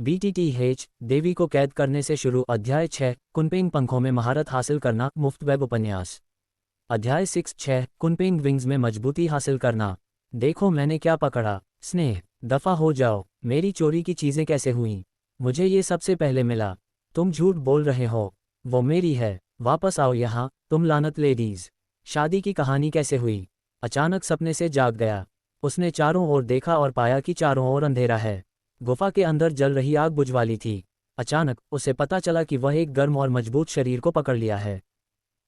BTTH देवी को कैद करने से शुरू। अध्याय 6 कुनपेंग पंखों में महारत हासिल करना। मुफ्त वेब उपन्यास। अध्याय 6 कुनपेंग विंग्स में मजबूती हासिल करना। देखो मैंने क्या पकड़ा। स्नेह, दफा हो जाओ। मेरी चोरी की चीज़ें कैसे हुईं? मुझे ये सबसे पहले मिला। तुम झूठ बोल रहे हो। वो मेरी है। वापस आओ यहाँ, तुम लानत लेडीज। शादी की कहानी कैसे हुई? अचानक सपने से जाग गया। उसने चारों ओर देखा और पाया कि चारों ओर अंधेरा है। गुफा के अंदर जल रही आग बुझवाली थी। अचानक उसे पता चला कि वह एक गर्म और मजबूत शरीर को पकड़ लिया है।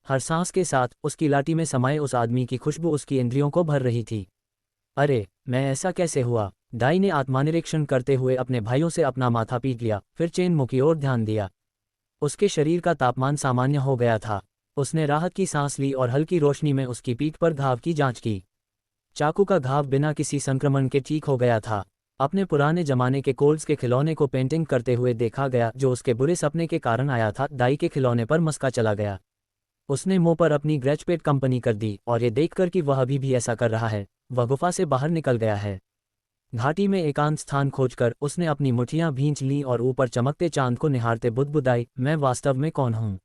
हर सांस के साथ उसकी लाठी में समाये उस आदमी की खुशबू उसकी इंद्रियों को भर रही थी। अरे, मैं ऐसा कैसे हुआ? दाई ने आत्मानिरीक्षण करते हुए अपने भाइयों से अपना माथा पीट लिया, फिर चेन की ओर ध्यान दिया। उसके शरीर का तापमान सामान्य हो गया था। उसने राहत की सांस ली और हल्की रोशनी में उसकी पीठ पर घाव की जांच की। चाकू का घाव बिना किसी संक्रमण के ठीक हो गया था। अपने पुराने जमाने के कोल्ड्स के खिलौने को पेंटिंग करते हुए देखा गया जो उसके बुरे सपने के कारण आया था। दाई के खिलौने पर मस्का चला गया। उसने मुंह पर अपनी ग्रेचपेट कंपनी कर दी और ये देखकर कि वह अभी भी ऐसा कर रहा है, वह गुफा से बाहर निकल गया है। घाटी में एकांत स्थान खोजकर उसने अपनी मुठियां भींच लीं और ऊपर चमकते चांद को निहारते बुदबुदाई, मैं वास्तव में कौन हूँ?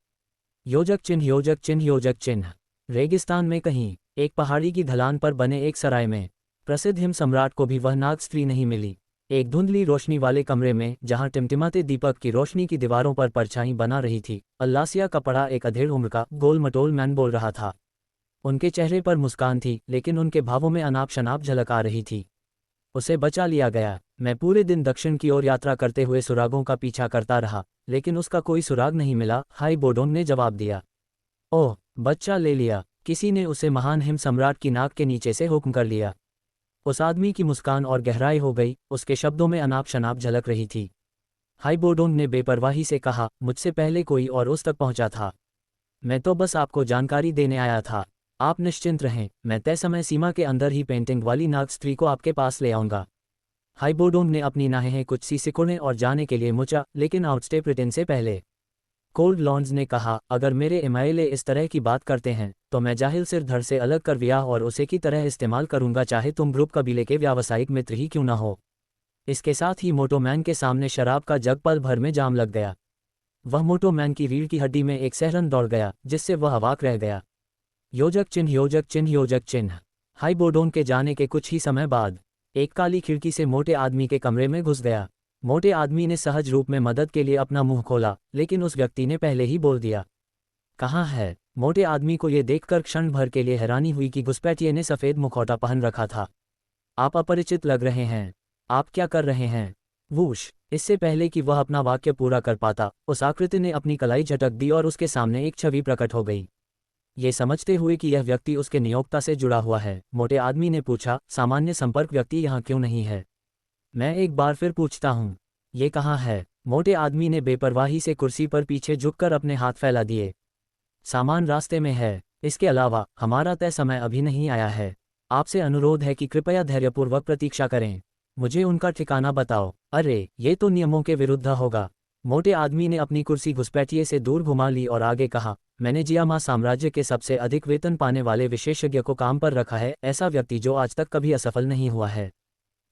योजक चिन्ह, योजक चिन्ह, योजक चिन्ह। रेगिस्तान में कहीं एक पहाड़ी की ढलान पर बने एक सराय में प्रसिद्ध हिम सम्राट को भी वह नाग स्त्री नहीं मिली। एक धुंधली रोशनी वाले कमरे में, जहां टिमटिमाते दीपक की रोशनी की दीवारों पर परछाई बना रही थी, अल्लासिया का पड़ा एक अधेड़ उम्र का गोल मटोल मैन बोल रहा था। उनके चेहरे पर मुस्कान थी, लेकिन उनके भावों में अनाप शनाप झलक आ रही थी। उसे बचा लिया गया। मैं पूरे दिन दक्षिण की ओर यात्रा करते हुए सुरागों का पीछा करता रहा, लेकिन उसका कोई सुराग नहीं मिला, हाई बोडोन ने जवाब दिया। ओह, बच्चा ले लिया। किसी ने उसे महान हिम सम्राट की नाक के नीचे से हुक्म कर लिया। उस आदमी की मुस्कान और गहराई हो गई, उसके शब्दों में अनाप शनाप झलक रही थी। हाइबोडोन ने बेपरवाही से कहा, मुझसे पहले कोई और उस तक पहुंचा था। मैं तो बस आपको जानकारी देने आया था। आप निश्चिंत रहें, मैं तय समय सीमा के अंदर ही पेंटिंग वाली नाग स्त्री को आपके पास ले आऊंगा। हाइबोडोन ने अपनी नाहें कुछ सी सिकुड़ने और जाने के लिए मुचा, लेकिन आउटस्टे ब्रिटेन से पहले। कोल्ड लॉन्स ने कहा, अगर मेरे एमआईएलए इस तरह की बात करते हैं तो मैं जाहिल सिर धड़ से अलग कर वियाह और उसे की तरह इस्तेमाल करूंगा, चाहे तुम ग्रुप कबीले के व्यावसायिक मित्र ही क्यों ना हो। इसके साथ ही मोटोमैन के सामने शराब का जग पल भर में जाम लग गया। वह मोटोमैन की रीढ़ की हड्डी में एक सहरन दौड़ गया, जिससे वह अवाक रह गया। योजक चिन्ह, योजक चिन्ह, योजक चिन्ह। हाइबोडोन के जाने के कुछ ही समय बाद एक काली खिड़की से मोटे आदमी के कमरे में घुस गया। मोटे आदमी ने सहज रूप में मदद के लिए अपना मुंह खोला, लेकिन उस व्यक्ति ने पहले ही बोल दिया। कहाँ है? मोटे आदमी को यह देखकर क्षण भर के लिए हैरानी हुई कि घुसपैठिए ने सफ़ेद मुखौटा पहन रखा था। आप अपरिचित लग रहे हैं। आप क्या कर रहे हैं? वूश! इससे पहले कि वह अपना वाक्य पूरा कर पाता, उस आकृति ने अपनी कलाई झटक दी और उसके सामने एक छवि प्रकट हो गई। ये समझते हुए कि यह व्यक्ति उसके नियोक्ता से जुड़ा हुआ है, मोटे आदमी ने पूछा, सामान्य संपर्क व्यक्ति यहाँ क्यों नहीं है? मैं एक बार फिर पूछता हूँ, ये कहाँ है? मोटे आदमी ने बेपरवाही से कुर्सी पर पीछे झुककर अपने हाथ फैला दिए। सामान रास्ते में है। इसके अलावा हमारा तय समय अभी नहीं आया है। आपसे अनुरोध है कि कृपया धैर्यपूर्वक प्रतीक्षा करें। मुझे उनका ठिकाना बताओ। अरे, ये तो नियमों के विरुद्ध होगा। मोटे आदमी ने अपनी कुर्सी घुसपैठिए से दूर घुमा ली और आगे कहा, मैंने जियामा साम्राज्य के सबसे अधिक वेतन पाने वाले विशेषज्ञ को काम पर रखा है, ऐसा व्यक्ति जो आज तक कभी असफल नहीं हुआ है।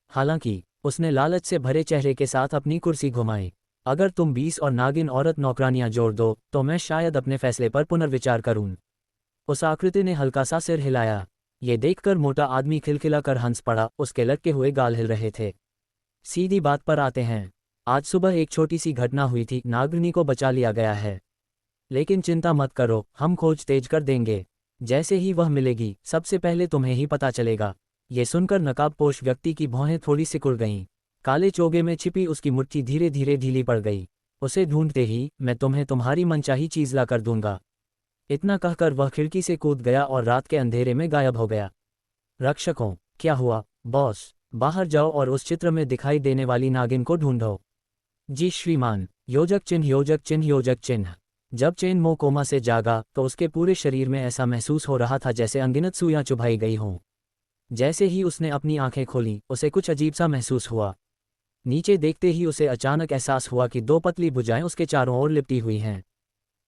हालांकि उसने लालच से भरे चेहरे के साथ अपनी कुर्सी घुमाई। अगर तुम 20 और नागिन औरत नौकरानियां जोड़ दो तो मैं शायद अपने फैसले पर पुनर्विचार करूं। उस आकृति ने हल्का सा सिर हिलाया। ये देखकर मोटा आदमी खिलखिला कर हंस पड़ा, उसके लटके हुए गाल हिल रहे थे। सीधी बात पर आते हैं। आज सुबह एक छोटी सी घटना हुई थी, नागरिनी को बचा लिया गया है। लेकिन चिंता मत करो, हम खोज तेज कर देंगे। जैसे ही वह मिलेगी, सबसे पहले तुम्हें ही पता चलेगा। ये सुनकर नकाबपोश व्यक्ति की भौहें थोड़ी सिकुड़ गईं। काले चोगे में छिपी उसकी मुट्ठी धीरे धीरे ढीली पड़ गई। उसे ढूंढते ही मैं तुम्हें तुम्हारी मनचाही चीज ला कर दूंगा। इतना कहकर वह खिड़की से कूद गया और रात के अंधेरे में गायब हो गया। रक्षकों, क्या हुआ? बॉस, बाहर जाओ और उस चित्र में दिखाई देने वाली नागिन को ढूंढो। जी श्रीमान। योजक चिन्ह, योजक चिन्ह, योजक चिन्ह। जब चेन मो कोमा से जागा तो उसके पूरे शरीर में ऐसा महसूस हो रहा था जैसे अनगिनत सुइयां चुभाई गई हों। जैसे ही उसने अपनी आंखें खोलीं, उसे कुछ अजीब सा महसूस हुआ। नीचे देखते ही उसे अचानक एहसास हुआ कि दो पतली भुजाएं उसके चारों ओर लिपटी हुई हैं।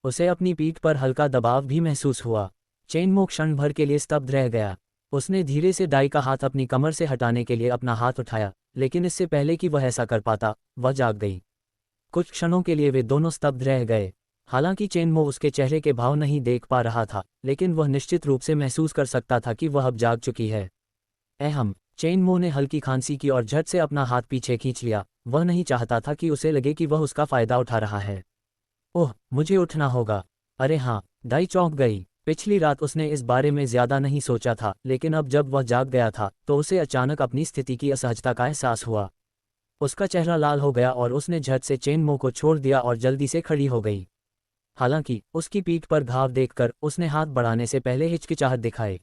उसे अपनी पीठ पर हल्का दबाव भी महसूस हुआ। चेनमो क्षण भर के लिए स्तब्ध रह गया। उसने धीरे से दाई का हाथ अपनी कमर से हटाने के लिए अपना हाथ उठाया, लेकिन इससे पहले कि वह ऐसा कर पाता, वह जाग गई। कुछ क्षणों के लिए वे दोनों स्तब्ध रह गए। हालांकि चेनमो उसके चेहरे के भाव नहीं देख पा रहा था, लेकिन वह निश्चित रूप से महसूस कर सकता था कि वह अब जाग चुकी है। अहम। चेनमो ने हल्की खांसी की और झट से अपना हाथ पीछे खींच लिया। वह नहीं चाहता था कि उसे लगे कि वह उसका फायदा उठा रहा है। ओह, मुझे उठना होगा। अरे हाँ, दाई चौंक गई। पिछली रात उसने इस बारे में ज्यादा नहीं सोचा था, लेकिन अब जब वह जाग गया था तो उसे अचानक अपनी स्थिति की असहजता का एहसास हुआ। उसका चेहरा लाल हो गया और उसने झट से चेनमो को छोड़ दिया और जल्दी से खड़ी हो गई। हालांकि उसकी पीठ पर घाव देखकर उसने हाथ बढ़ाने से पहले हिचकिचाहट दिखाई।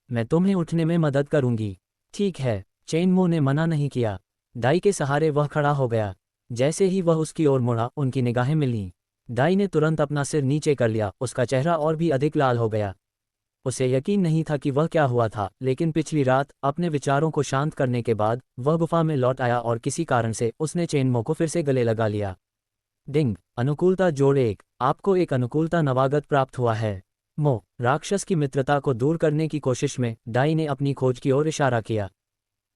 मैं तुम्हें उठने में मदद करूंगी। ठीक है, चेनमो ने मना नहीं किया। दाई के सहारे वह खड़ा हो गया। जैसे ही वह उसकी ओर मुड़ा, उनकी निगाहें मिलीं। दाई ने तुरंत अपना सिर नीचे कर लिया। उसका चेहरा और भी अधिक लाल हो गया। उसे यकीन नहीं था कि वह क्या हुआ था, लेकिन पिछली रात अपने विचारों को शांत करने के बाद वह गुफा में लौट आया और किसी कारण से उसने चेनमो को फिर से गले लगा लिया। डिंग, अनुकूलता जोड़ 1, आपको एक अनुकूलता नवागत प्राप्त हुआ है। राक्षस की मित्रता को दूर करने की कोशिश में दाई ने अपनी खोज की ओर इशारा किया।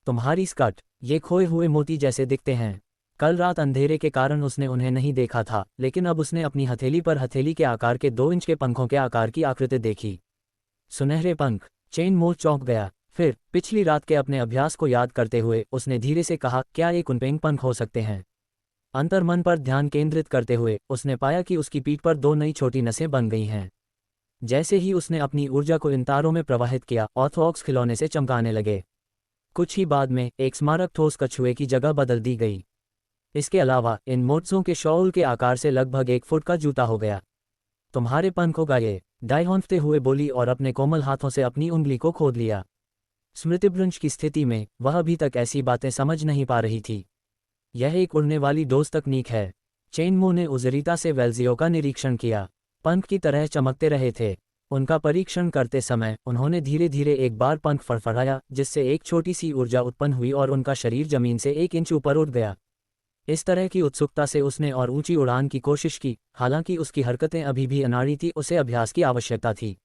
तुम्हारी स्कर्ट, ये खोए हुए मोती जैसे दिखते हैं। कल रात अंधेरे के कारण उसने उन्हें नहीं देखा था, लेकिन अब उसने अपनी हथेली पर हथेली के आकार के 2 इंच के पंखों के आकार की आकृति देखी। सुनहरे पंख। चेनमो चौंक गया। फिर पिछली रात के अपने अभ्यास को याद करते हुए उसने धीरे से कहा, क्या ये कुनपेंग पंख हो सकते हैं? अंतर्मन पर ध्यान केंद्रित करते हुए उसने पाया कि उसकी पीठ पर 2 नई छोटी नसें बन गई हैं। जैसे ही उसने अपनी ऊर्जा को इन तारों में प्रवाहित किया, ऑर्थोक्स खिलौने से चमकाने लगे। कुछ ही बाद में एक स्मारक ठोस कछुए की जगह बदल दी गई। इसके अलावा इन मोत्सों के शॉल के आकार से लगभग 1 फुट का जूता हो गया। तुम्हारे पंख होगा ये, दाई हौंफते हुए बोली और अपने कोमल हाथों से अपनी उंगली को खोद लिया। स्मृतिभ्रंश की स्थिति में वह अभी तक ऐसी बातें समझ नहीं पा रही थी। यह एक उड़ने वाली डोज तकनीक है। चेनमो ने उजरीता से वेल्जियो का निरीक्षण किया। पंख की तरह चमकते रहे थे। उनका परीक्षण करते समय उन्होंने धीरे धीरे एक बार पंख फड़फड़ाया, जिससे एक छोटी सी ऊर्जा उत्पन्न हुई और उनका शरीर जमीन से 1 इंच ऊपर उठ गया। इस तरह की उत्सुकता से उसने और ऊंची उड़ान की कोशिश की। हालांकि उसकी हरकतें अभी भी अनाड़ी थी, उसे अभ्यास की आवश्यकता थी।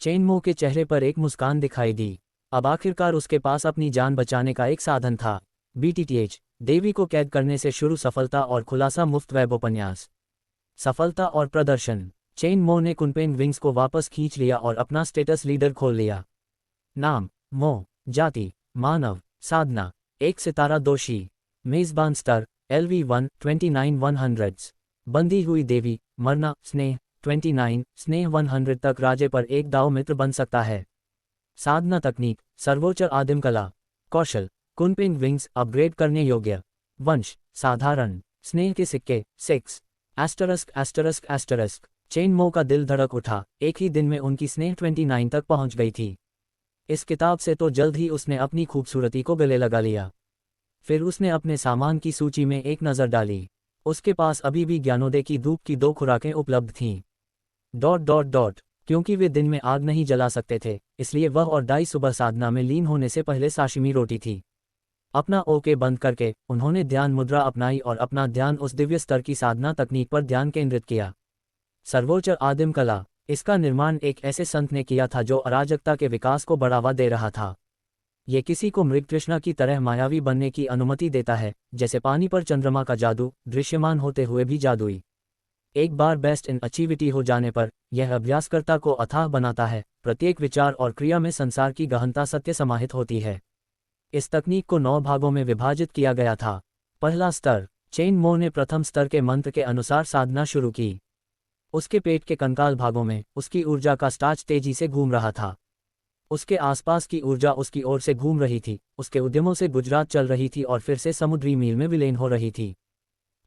चेनमो के चेहरे पर एक मुस्कान दिखाई दी। अब आखिरकार उसके पास अपनी जान बचाने का एक साधन था। BTTH, देवी को कैद करने से शुरू, सफलता और खुलासा, मुफ्त वेब उपन्यास। सफलता और प्रदर्शन। चेनमो ने कुनपेंग विंग्स को वापस खींच लिया और अपना स्टेटस लीडर खोल लिया। नाम मो, जाति मानव, साधना 1 सितारा, दोषी, मेजबान स्तर LV1 29/100, बंधी हुई देवी, मरना स्नेह 29, स्नेह 100 तक राज्य पर एक दाव मित्र बन सकता है। साधना तकनीक सर्वोच्च आदिम कला, कौशल कुनपेंग विंग्स अपग्रेड करने योग्य, वंश साधारण, स्नेह के सिक्के 6 *****। चेनमो का दिल धड़क उठा। एक ही दिन में उनकी स्नेह 29 तक पहुंच गई थी। इस किताब से तो जल्द ही उसने अपनी खूबसूरती को गले लगा लिया। फिर उसने अपने सामान की सूची में एक नज़र डाली। उसके पास अभी भी ज्ञानोदय की धूप की 2 खुराकें उपलब्ध थीं। ... क्योंकि वे दिन में आग नहीं जला सकते थे, इसलिए वह और दाई सुबह साधना में लीन होने से पहले साशिमी रोटी थी। अपना ओके बंद करके उन्होंने ध्यान मुद्रा अपनाई और अपना ध्यान उस दिव्य स्तर की साधना तकनीक पर ध्यान केंद्रित किया। सर्वोच्च आदिम कला, इसका निर्माण एक ऐसे संत ने किया था जो अराजकता के विकास को बढ़ावा दे रहा था। ये किसी को मृग तृष्णा की तरह मायावी बनने की अनुमति देता है, जैसे पानी पर चंद्रमा का जादू, दृश्यमान होते हुए भी जादुई। एक बार बेस्ट इन अचीविटी हो जाने पर यह अभ्यासकर्ता को अथाह बनाता है। प्रत्येक विचार और क्रिया में संसार की गहनता सत्य समाहित होती है। इस तकनीक को 9 भागों में विभाजित किया गया था। पहला स्तर। चेनमो ने प्रथम स्तर के मंत्र के अनुसार साधना शुरू की। उसके पेट के कंकाल भागों में उसकी ऊर्जा का स्टार्च तेजी से घूम रहा था। उसके आसपास की ऊर्जा उसकी ओर से घूम रही थी। उसके उद्यमों से गुजरात चल रही थी और फिर से समुद्री मील में विलीन हो रही थी।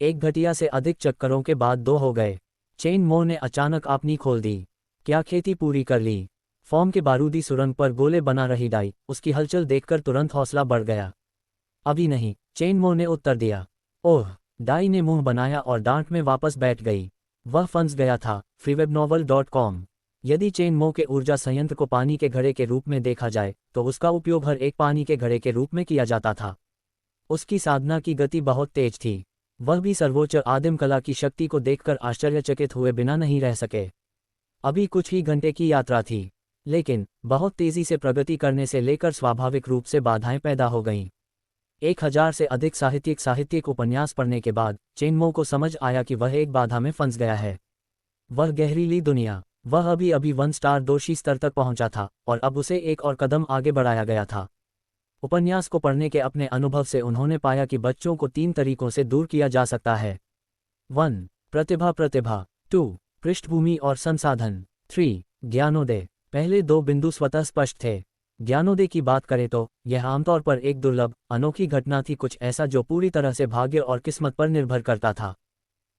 1 घटिया से अधिक चक्करों के बाद 2 हो गए। चेनमो ने अचानक अपनी खोल दी। क्या खेती पूरी कर ली? फॉर्म के बारूदी सुरंग पर गोले बना रही दाई, उसकी हलचल देखकर तुरंत हौसला बढ़ गया। अभी नहीं, चेनमो ने उत्तर दिया। ओह, दाई ने मुंह बनाया और डांट में वापस बैठ गई। वह फंस गया था। freewebnovel.com। यदि चेनमो के ऊर्जा संयंत्र को पानी के घड़े के रूप में देखा जाए तो उसका उपयोग हर एक पानी के घड़े के रूप में किया जाता था। उसकी साधना की गति बहुत तेज थी। वह भी सर्वोच्च आदिम कला की शक्ति को देखकर आश्चर्यचकित हुए बिना नहीं रह सके। अभी कुछ ही घंटे की यात्रा थी, लेकिन बहुत तेजी से प्रगति करने से लेकर स्वाभाविक रूप से बाधाएं पैदा हो गईं। 1000 से अधिक साहित्यिक उपन्यास पढ़ने के बाद चेन-मो को समझ आया कि वह एक बाधा में फंस गया है। वह गहरीली दुनिया, वह अभी अभी 1 स्टार दोषी स्तर तक पहुंचा था और अब उसे एक और कदम आगे बढ़ाया गया था। उपन्यास को पढ़ने के अपने अनुभव से उन्होंने पाया कि बच्चों को 3 तरीकों से दूर किया जा सकता है। 1. प्रतिभा 2. पृष्ठभूमि और संसाधन 3. ज्ञानोदय। पहले 2 बिंदु स्वतः स्पष्ट थे। ज्ञानोदय की बात करें तो यह आमतौर पर एक दुर्लभ, अनोखी घटना थी, कुछ ऐसा जो पूरी तरह से भाग्य और किस्मत पर निर्भर करता था।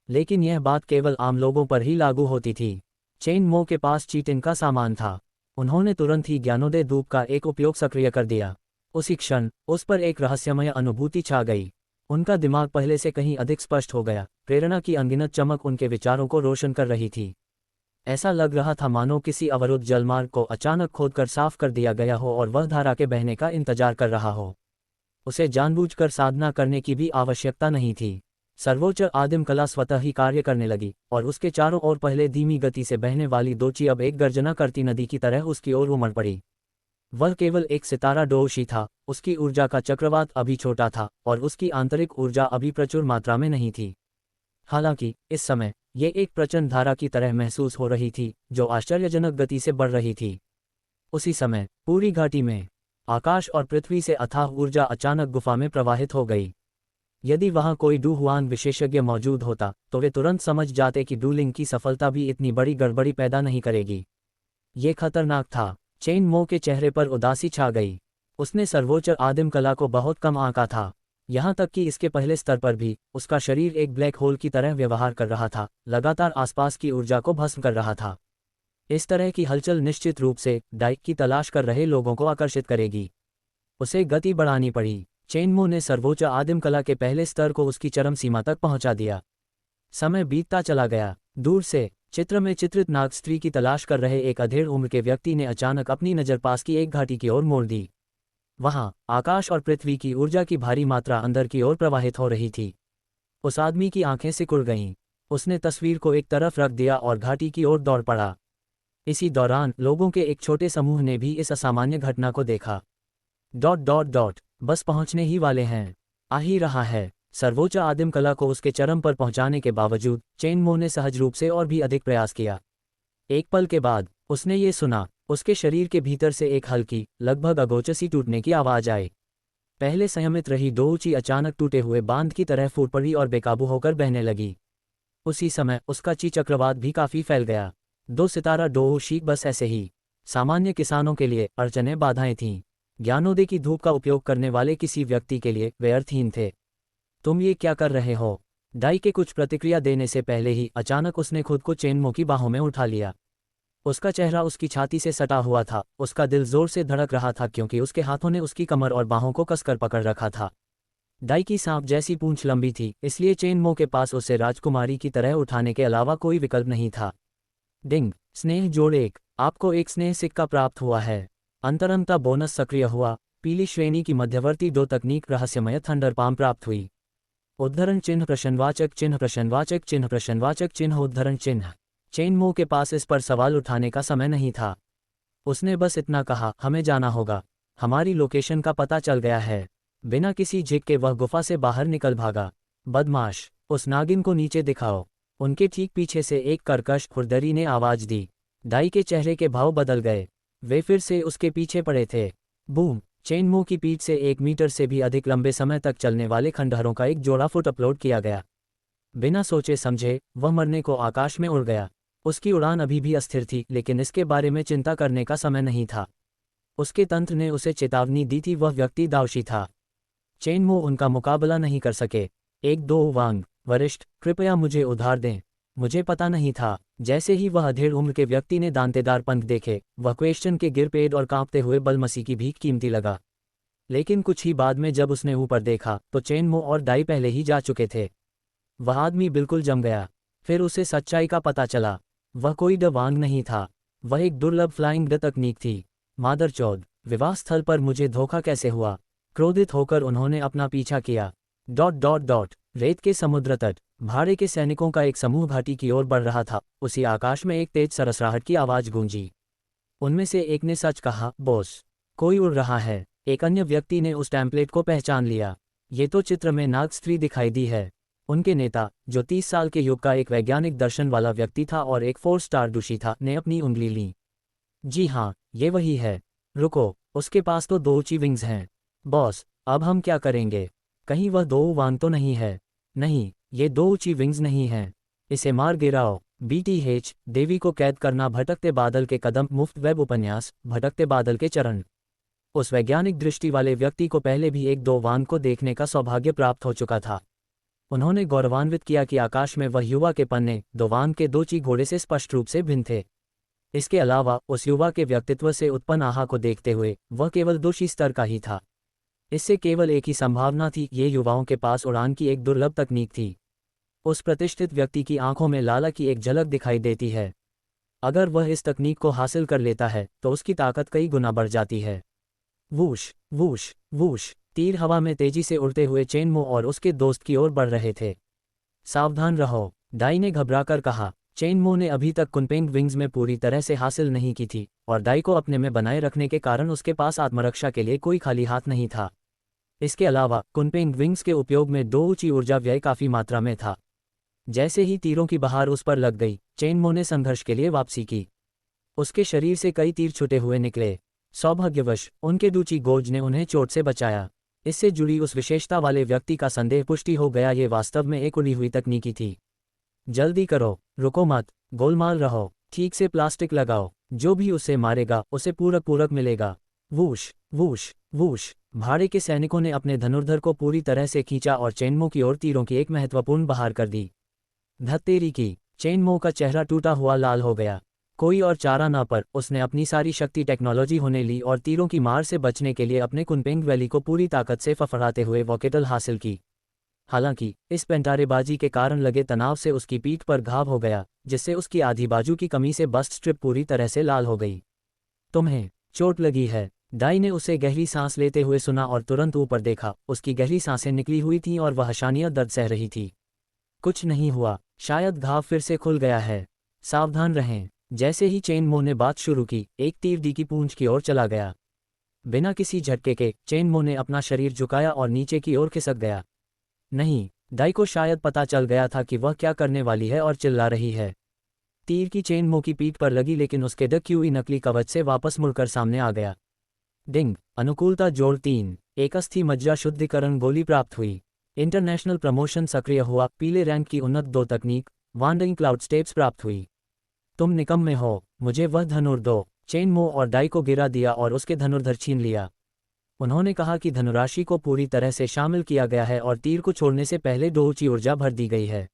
लेकिन यह बात केवल आम लोगों पर ही लागू होती थी। चेन-मो के पास चीटिंग का सामान था। उन्होंने तुरंत ही ज्ञानोदय धूप का एक उपयोग सक्रिय कर दिया। उसी क्षण उस पर एक रहस्यमय अनुभूति छा गई। उनका दिमाग पहले से कहीं अधिक स्पष्ट हो गया। प्रेरणा की अनगिनत चमक उनके विचारों को रोशन कर रही थी। ऐसा लग रहा था मानो किसी अवरुद्ध जलमार्ग को अचानक खोदकर साफ कर दिया गया हो और वह धारा के बहने का इंतजार कर रहा हो। उसे जानबूझकर साधना करने की भी आवश्यकता नहीं थी। सर्वोच्च आदिम कला स्वतः ही कार्य करने लगी और उसके चारों ओर पहले धीमी गति से बहने वाली दोची अब एक गर्जना करती नदी की तरह उसकी ओर उमड़ पड़ी। वह केवल एक सितारा डोशी था, उसकी ऊर्जा का चक्रवात अभी छोटा था और उसकी आंतरिक ऊर्जा अभी प्रचुर मात्रा में नहीं थी। हालांकि इस समय ये एक प्रचंड धारा की तरह महसूस हो रही थी जो आश्चर्यजनक गति से बढ़ रही थी। उसी समय पूरी घाटी में आकाश और पृथ्वी से अथाह ऊर्जा अचानक गुफा में प्रवाहित हो गई। यदि वहां कोई डू हुआन विशेषज्ञ मौजूद होता तो वे तुरंत समझ जाते कि डूलिंग की सफलता भी इतनी बड़ी गड़बड़ी पैदा नहीं करेगी। ये खतरनाक था। चेन-मो के चेहरे पर उदासी छा गई। उसने सर्वोच्च आदिम कला को बहुत कम आंका था। यहाँ तक कि इसके पहले स्तर पर भी उसका शरीर एक ब्लैक होल की तरह व्यवहार कर रहा था, लगातार आसपास की ऊर्जा को भस्म कर रहा था। इस तरह की हलचल निश्चित रूप से डाइक की तलाश कर रहे लोगों को आकर्षित करेगी। उसे गति बढ़ानी पड़ी। चेन-मो ने सर्वोच्च आदिम कला के पहले स्तर को उसकी चरम सीमा तक पहुंचा दिया। समय बीतता चला गया। दूर से चित्र में चित्रित नाग स्त्री की तलाश कर रहे एक अधेड़ उम्र के व्यक्ति ने अचानक अपनी नज़र पास की एक घाटी की ओर मोड़ दी। वहां आकाश और पृथ्वी की ऊर्जा की भारी मात्रा अंदर की ओर प्रवाहित हो रही थी। उस आदमी की आंखें सिकुड़ गईं। उसने तस्वीर को एक तरफ रख दिया और घाटी की ओर दौड़ पड़ा। इसी दौरान लोगों के एक छोटे समूह ने भी इस असामान्य घटना को देखा। ... बस पहुंचने ही वाले हैं। आ ही रहा है। सर्वोच्च आदिम कला को उसके चरम पर पहुंचाने के बावजूद चेन-मो ने सहज रूप से और भी अधिक प्रयास किया। एक पल के बाद उसने ये सुना। उसके शरीर के भीतर से एक हल्की, लगभग अगोचर सी टूटने की आवाज आई। पहले संयमित रही डोची अचानक टूटे हुए बांध की तरह फूट पड़ी और बेकाबू होकर बहने लगी। उसी समय उसका ची चक्रवात भी काफी फैल गया। 2 सितारा डोशी बस ऐसे ही सामान्य किसानों के लिए अड़चनें बाधाएं थीं। ज्ञानोदय की धूप का उपयोग करने वाले किसी व्यक्ति के लिए वे अर्थहीन थे। तुम ये क्या कर रहे हो? डाई के कुछ प्रतिक्रिया देने से पहले ही अचानक उसने खुद को चेन-मो की बाहों में उठा लिया। उसका चेहरा उसकी छाती से सटा हुआ था। उसका दिल जोर से धड़क रहा था क्योंकि उसके हाथों ने उसकी कमर और बाहों को कसकर पकड़ रखा था। डाई की सांप जैसी पूंछ लंबी थी, इसलिए चेन-मो के पास उसे राजकुमारी की तरह उठाने के अलावा कोई विकल्प नहीं था। डिंग, स्नेह जोड़ 1, आपको एक स्नेह सिक्का प्राप्त हुआ है। अंतरंगता बोनस सक्रिय हुआ। पीली श्रेणी की मध्यवर्ती 2 तकनीक रहस्यमय थंडर पाम प्राप्त हुई। उद्धरण चिन्ह प्रश्नवाचक चिन्ह प्रश्नवाचक चिन्ह प्रश्नवाचक चिन्ह उद्धरण चिन्ह। चेन-मो के पास इस पर सवाल उठाने का समय नहीं था। उसने बस इतना कहा, हमें जाना होगा। हमारी लोकेशन का पता चल गया है। बिना किसी झिक के वह गुफा से बाहर निकल भागा। बदमाश, उस नागिन को नीचे दिखाओ। उनके ठीक पीछे से एक कर्कश खुरदरी ने आवाज दी। डाई के चेहरे के भाव बदल गए। वे फिर से उसके पीछे पड़े थे। बूम! चेन-मो की पीठ से 1 मीटर से भी अधिक लंबे समय तक चलने वाले खंडहरों का एक जोड़ा फुट अपलोड किया गया। बिना सोचे समझे वह मरने को आकाश में उड़ गया। उसकी उड़ान अभी भी अस्थिर थी, लेकिन इसके बारे में चिंता करने का समय नहीं था। उसके तंत्र ने उसे चेतावनी दी थी, वह व्यक्ति दावशी था। चेन-मो उनका मुकाबला नहीं कर सके। 1-2 वांग, वरिष्ठ, कृपया मुझे उधार दें। मुझे पता नहीं था। जैसे ही वह अधेड़ उम्र के व्यक्ति ने दांतेदार पंख देखे, वह क्वेश्चन के गिर पेड़ और कांपते हुए बलमसी की भीख कीमती लगा। लेकिन कुछ ही बाद में जब उसने ऊपर देखा तो चेन-मो और डाई पहले ही जा चुके थे। वह आदमी बिल्कुल जम गया। फिर उसे सच्चाई का पता चला। वह कोई डवांग नहीं था। वह एक दुर्लभ फ्लाइंग ड तकनीक थी। मादरचौद, विवाह स्थल पर मुझे धोखा कैसे हुआ? क्रोधित होकर उन्होंने अपना पीछा किया। ... रेत के समुद्र तट, भाड़े के सैनिकों का एक समूह घाटी की ओर बढ़ रहा था। उसी आकाश में एक तेज सरसराहट की आवाज गूंजी। उनमें से एक ने सच कहा, बॉस, कोई उड़ रहा है। एक अन्य व्यक्ति ने उस टेम्पलेट को पहचान लिया। ये तो चित्र में नाग स्त्री दिखाई दी है। उनके नेता, जो 30 साल के युग का एक वैज्ञानिक दर्शन वाला व्यक्ति था और एक 4 स्टार डूशी था, ने अपनी उंगली ली। जी हाँ, ये वही है। रुको, उसके पास तो 2 ऊंची विंग्स हैं। बॉस, अब हम क्या करेंगे? कहीं वह 2 वान तो नहीं है? नहीं, ये 2 ऊंची विंग्स नहीं हैं। इसे मार गिराओ। BTH, देवी को कैद करना, भटकते बादल के कदम, मुफ्त वेब उपन्यास, भटकते बादल के चरण। उस वैज्ञानिक दृष्टि वाले व्यक्ति को पहले भी एक 2 वान को देखने का सौभाग्य प्राप्त हो चुका था। उन्होंने गौरवान्वित किया कि आकाश में वह युवा के पन्ने 2 वान के 2 ची घोड़े से स्पष्ट रूप से भिन्न थे। इसके अलावा उस युवा के व्यक्तित्व से उत्पन्न आहा को देखते हुए वह केवल 2 स्तर का ही था। इससे केवल एक ही संभावना थी, ये युवाओं के पास उड़ान की एक दुर्लभ तकनीक थी। उस प्रतिष्ठित व्यक्ति की आंखों में लाला की एक झलक दिखाई देती है। अगर वह इस तकनीक को हासिल कर लेता है तो उसकी ताकत कई गुना बढ़ जाती है। वूश वूश वूश, तीर हवा में तेजी से उड़ते हुए चेनमो और उसके दोस्त की ओर बढ़ रहे थे। सावधान रहो, डाई ने घबराकर कहा। चेनमो ने अभी तक कुनपेंग विंग्स में पूरी तरह से हासिल नहीं की थी और डाई को अपने में बनाए रखने के कारण उसके पास आत्मरक्षा के लिए कोई खाली हाथ नहीं था। इसके अलावा कुनपेंग विंग्स के उपयोग में 2 ऊंची ऊर्जा व्यय काफी मात्रा में था। जैसे ही तीरों की बहार उस पर लग गई, चेनमो ने संघर्ष के लिए वापसी की। उसके शरीर से कई तीर छुटे हुए निकले। सौभाग्यवश उनके दूची गोज ने उन्हें चोट से बचाया। इससे जुड़ी उस विशेषता वाले व्यक्ति का संदेह पुष्टि हो गया, ये वास्तव में एक उड़ी हुई तकनीकी थी। जल्दी करो, रुको मत, गोलमाल रहो, ठीक से प्लास्टिक लगाओ, जो भी उसे मारेगा उसे पूरक मिलेगा। वूश वूश वूश, भाड़े के सैनिकों ने अपने धनुर्धर को पूरी तरह से खींचा और चेनमो की ओर तीरों की एक महत्वपूर्ण बहार कर दी। धत्तेरी की, चेनमो का चेहरा टूटा हुआ लाल हो गया। कोई और चारा ना पर उसने अपनी सारी शक्ति टेक्नोलॉजी होने ली और तीरों की मार से बचने के लिए अपने कुनपेंग वैली को पूरी ताकत से फफड़ाते हुए वॉकेटल हासिल की। हालांकि इस पेंटारेबाजी के कारण लगे तनाव से उसकी पीठ पर घाव हो गया, जिससे उसकी आधी बाजू की कमी से बस्ट स्ट्रिप पूरी तरह से लाल हो गई। तुम्हें चोट लगी है? डाई ने उसे गहरी सांस लेते हुए सुना और तुरंत ऊपर देखा। उसकी गहरी सांसें निकली हुई थीं और वह हशानिया दर्द सह रही थी। कुछ नहीं हुआ, शायद घाव फिर से खुल गया है। सावधान रहें। जैसे ही चेनमो ने बात शुरू की, एक तीर डी की पूंछ की ओर चला गया। बिना किसी झटके के चेनमो ने अपना शरीर झुकाया और नीचे की ओर खिसक गया। नहीं, डाई को शायद पता चल गया था कि वह क्या करने वाली है और चिल्ला रही है। तीर की चेनमो की पीठ पर लगी, लेकिन उसके डक्यूई नकली कवच से वापस मुड़कर सामने आ गया। डिंग, अनुकूलता जोड़ 3, एक अस्थि मज्जा शुद्धिकरण गोली प्राप्त हुई। इंटरनेशनल प्रमोशन सक्रिय हुआ। पीले रैंक की उन्नत 2 तकनीक वांडरिंग क्लाउड स्टेप्स प्राप्त हुई। तुम निकम्मे हो, मुझे वह धनुर दो। चेनमो और डाई को गिरा दिया और उसके धनुर्धर छीन लिया। उन्होंने कहा कि धनुराशि को पूरी तरह से शामिल किया गया है और तीर को छोड़ने से पहले 2 ऊंची ऊर्जा भर दी गई है।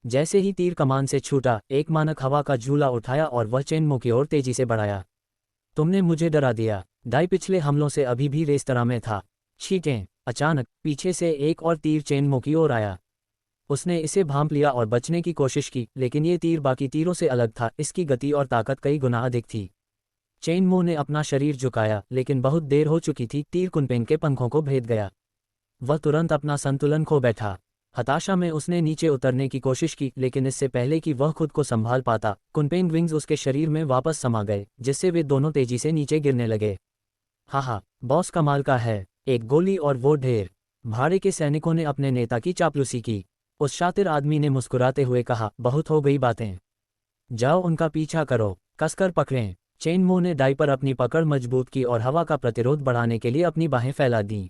जैसे ही तीर कमान से छूटा, एक मानक हवा का झूला उठाया और वह चेनमो की ओर तेजी से बढ़ाया। तुमने मुझे डरा दिया। डाई पिछले हमलों से अभी भी रेस्तरां में था। छींटें। अचानक पीछे से एक और तीर चेनमो की ओर आया। उसने इसे भांप लिया और बचने की कोशिश की, लेकिन ये तीर बाकी तीरों से अलग था। इसकी गति और ताकत कई गुना अधिक थी। चेनमो ने अपना शरीर झुकाया, लेकिन बहुत देर हो चुकी थी। तीर कुनपेंग के पंखों को भेद गया। वह तुरंत अपना संतुलन खो बैठा। हताशा में उसने नीचे उतरने की कोशिश की, लेकिन इससे पहले कि वह खुद को संभाल पाता, कुनपेंग विंग्स उसके शरीर में वापस समा गए, जिससे वे दोनों तेजी से नीचे गिरने लगे। हाहा, बॉस कमाल का है। एक गोली और वो ढेर। भाड़े के सैनिकों ने अपने नेता की चापलूसी की। उस शातिर आदमी ने मुस्कुराते हुए कहा, बहुत हो गई बातें। जाओ उनका पीछा करो, कसकर पकड़ें। चेनमो ने डाई पर अपनी पकड़ मजबूत की और हवा का प्रतिरोध बढ़ाने के लिए अपनी बाहें फैला दीं।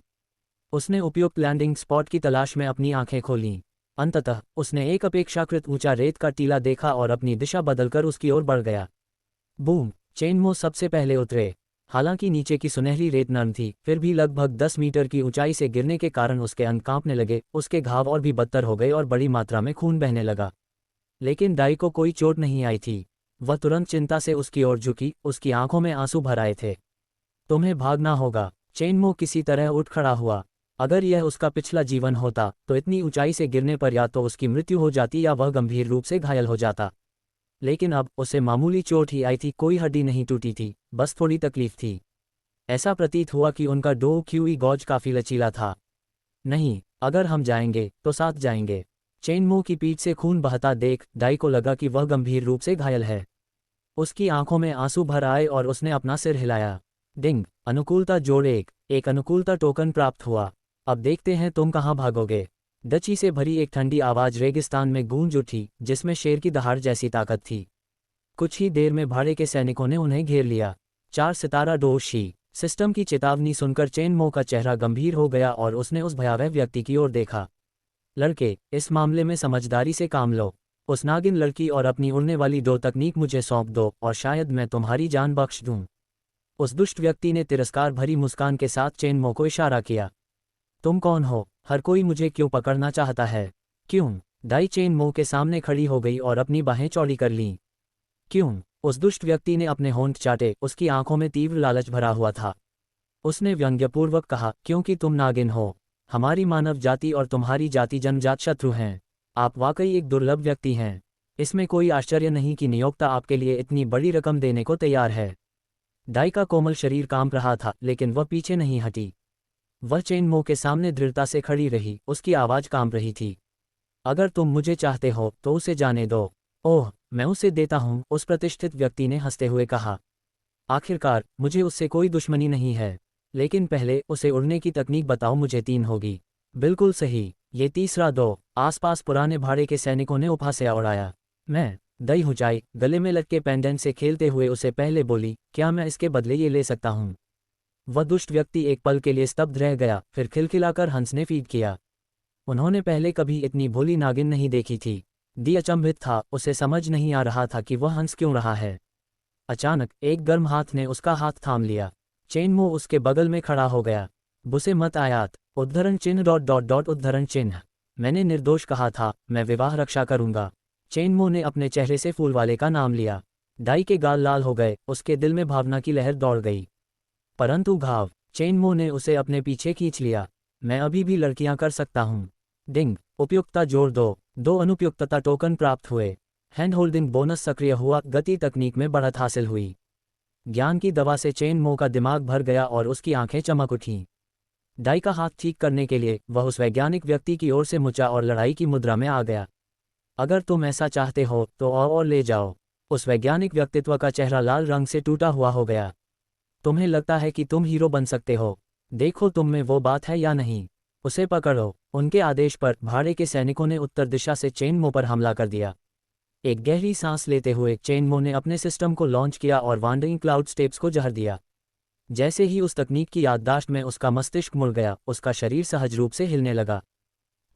उसने उपयुक्त लैंडिंग स्पॉट की तलाश में अपनी आंखें खोलीं। अंततः उसने एक अपेक्षाकृत ऊंचा रेत का टीला देखा और अपनी दिशा बदलकर उसकी ओर बढ़ गया। बूम! चेनमो सबसे पहले उतरे। हालांकि नीचे की सुनहरी रेत नरम थी, फिर भी लगभग 10 मीटर की ऊंचाई से गिरने के कारण उसके अंग कांपने लगे। उसके घाव और भी बदतर हो गए और बड़ी मात्रा में खून बहने लगा। लेकिन डाई को कोई चोट नहीं आई थी। वह तुरंत चिंता से उसकी ओर झुकी, उसकी आंखों में आंसू भर आए थे। तुम्हें भागना होगा। चेनमो किसी तरह उठ खड़ा हुआ। अगर यह उसका पिछला जीवन होता तो इतनी ऊंचाई से गिरने पर या तो उसकी मृत्यु हो जाती या वह गंभीर रूप से घायल हो जाता। लेकिन अब उसे मामूली चोट ही आई थी। कोई हड्डी नहीं टूटी थी, बस थोड़ी तकलीफ थी। ऐसा प्रतीत हुआ कि उनका डो क्यूई गॉज काफी लचीला था। नहीं, अगर हम जाएंगे तो साथ जाएंगे। चेनमो की पीठ से खून बहता देख डाई को लगा कि वह गंभीर रूप से घायल है। उसकी आंखों में आंसू भर आए और उसने अपना सिर हिलाया। डिंग, अनुकूलता जोड़ 1, एक अनुकूलता टोकन प्राप्त हुआ। अब देखते हैं तुम कहाँ भागोगे। डची से भरी एक ठंडी आवाज रेगिस्तान में गूंज उठी, जिसमें शेर की दहाड़ जैसी ताकत थी। कुछ ही देर में भाड़े के सैनिकों ने उन्हें घेर लिया। 4 सितारा डोशी सिस्टम की चेतावनी सुनकर चेन मो का चेहरा गंभीर हो गया और उसने उस भयावह व्यक्ति की ओर देखा। लड़के, इस मामले में समझदारी से काम लो। उस नागिन लड़की और अपनी उड़ने वाली डो तकनीक मुझे सौंप दो और शायद मैं तुम्हारी जान बख्श दूं। उस दुष्ट व्यक्ति ने तिरस्कार भरी मुस्कान के साथ चेन मो को इशारा किया। तुम कौन हो? हर कोई मुझे क्यों पकड़ना चाहता है? क्यों? दाई चेन मो के सामने खड़ी हो गई और अपनी बाहें चौड़ी कर लीं। क्यों? उस दुष्ट व्यक्ति ने अपने होंठ चाटे, उसकी आंखों में तीव्र लालच भरा हुआ था। उसने व्यंग्यपूर्वक कहा, क्योंकि तुम नागिन हो। हमारी मानव जाति और तुम्हारी जाति जन्मजात शत्रु हैं। आप वाकई एक दुर्लभ व्यक्ति हैं। इसमें कोई आश्चर्य नहीं कि नियोक्ता आपके लिए इतनी बड़ी रकम देने को तैयार है। दाई का कोमल शरीर कांप रहा था, लेकिन वह पीछे नहीं हटी। वह चेन मो के सामने दृढ़ता से खड़ी रही, उसकी आवाज कांप रही थी। अगर तुम मुझे चाहते हो तो उसे जाने दो। ओह, मैं उसे देता हूँ, उस प्रतिष्ठित व्यक्ति ने हंसते हुए कहा। आखिरकार, मुझे उससे कोई दुश्मनी नहीं है, लेकिन पहले उसे उड़ने की तकनीक बताओ। मुझे 3 होगी। बिल्कुल सही, ये तीसरा 2। आसपास पुराने भाड़े के सैनिकों ने उपहास्य उड़ाया। मैं दई हुचाई गले में लटके पेंडेंट से खेलते हुए उसे पहले बोली, क्या मैं इसके बदले ये ले सकता हूँ? वह दुष्ट व्यक्ति एक पल के लिए स्तब्ध रह गया, फिर खिलखिलाकर हंसने फीड किया। उन्होंने पहले कभी इतनी भोली नागिन नहीं देखी थी। दी अचंभित था, उसे समझ नहीं आ रहा था कि वह हंस क्यों रहा है। अचानक एक गर्म हाथ ने उसका हाथ थाम लिया। चेन मो उसके बगल में खड़ा हो गया। बुसे मत आयात, उद्धरण चिन्ह ... उद्धरण चिन्ह। मैंने निर्दोष कहा था, मैं विवाह रक्षा करूंगा। चेन मो ने अपने चेहरे से फूल वाले का नाम लिया। दाई के गाल लाल हो गए, उसके दिल में भावना की लहर दौड़ गई। परंतु घाव, चेन मो ने उसे अपने पीछे खींच लिया। मैं अभी भी लड़कियां कर सकता हूं। डिंग, उपयुक्तता जोड़ दो। 2 अनुपयुक्तता टोकन प्राप्त हुए। हैंड होल्डिंग बोनस सक्रिय हुआ, गति तकनीक में बढ़त हासिल हुई। ज्ञान की दवा से चेन मो का दिमाग भर गया और उसकी आंखें चमक उठीं। दाई का हाथ ठीक करने के लिए वह उस वैज्ञानिक व्यक्ति की ओर से मुचा और लड़ाई की मुद्रा में आ गया। अगर तुम ऐसा चाहते हो तो और ले जाओ। उस वैज्ञानिक व्यक्तित्व का चेहरा लाल रंग से टूटा हुआ हो गया। तुम्हें लगता है कि तुम हीरो बन सकते हो? देखो तुम में वो बात है या नहीं। उसे पकड़ो। उनके आदेश पर भाड़े के सैनिकों ने उत्तर दिशा से चेन मो पर हमला कर दिया। एक गहरी सांस लेते हुए चेन मो ने अपने सिस्टम को लॉन्च किया और वांडरिंग क्लाउड स्टेप्स को जहर दिया। जैसे ही उस तकनीक की याददाश्त में उसका मस्तिष्क मुड़ गया, उसका शरीर सहज रूप से हिलने लगा।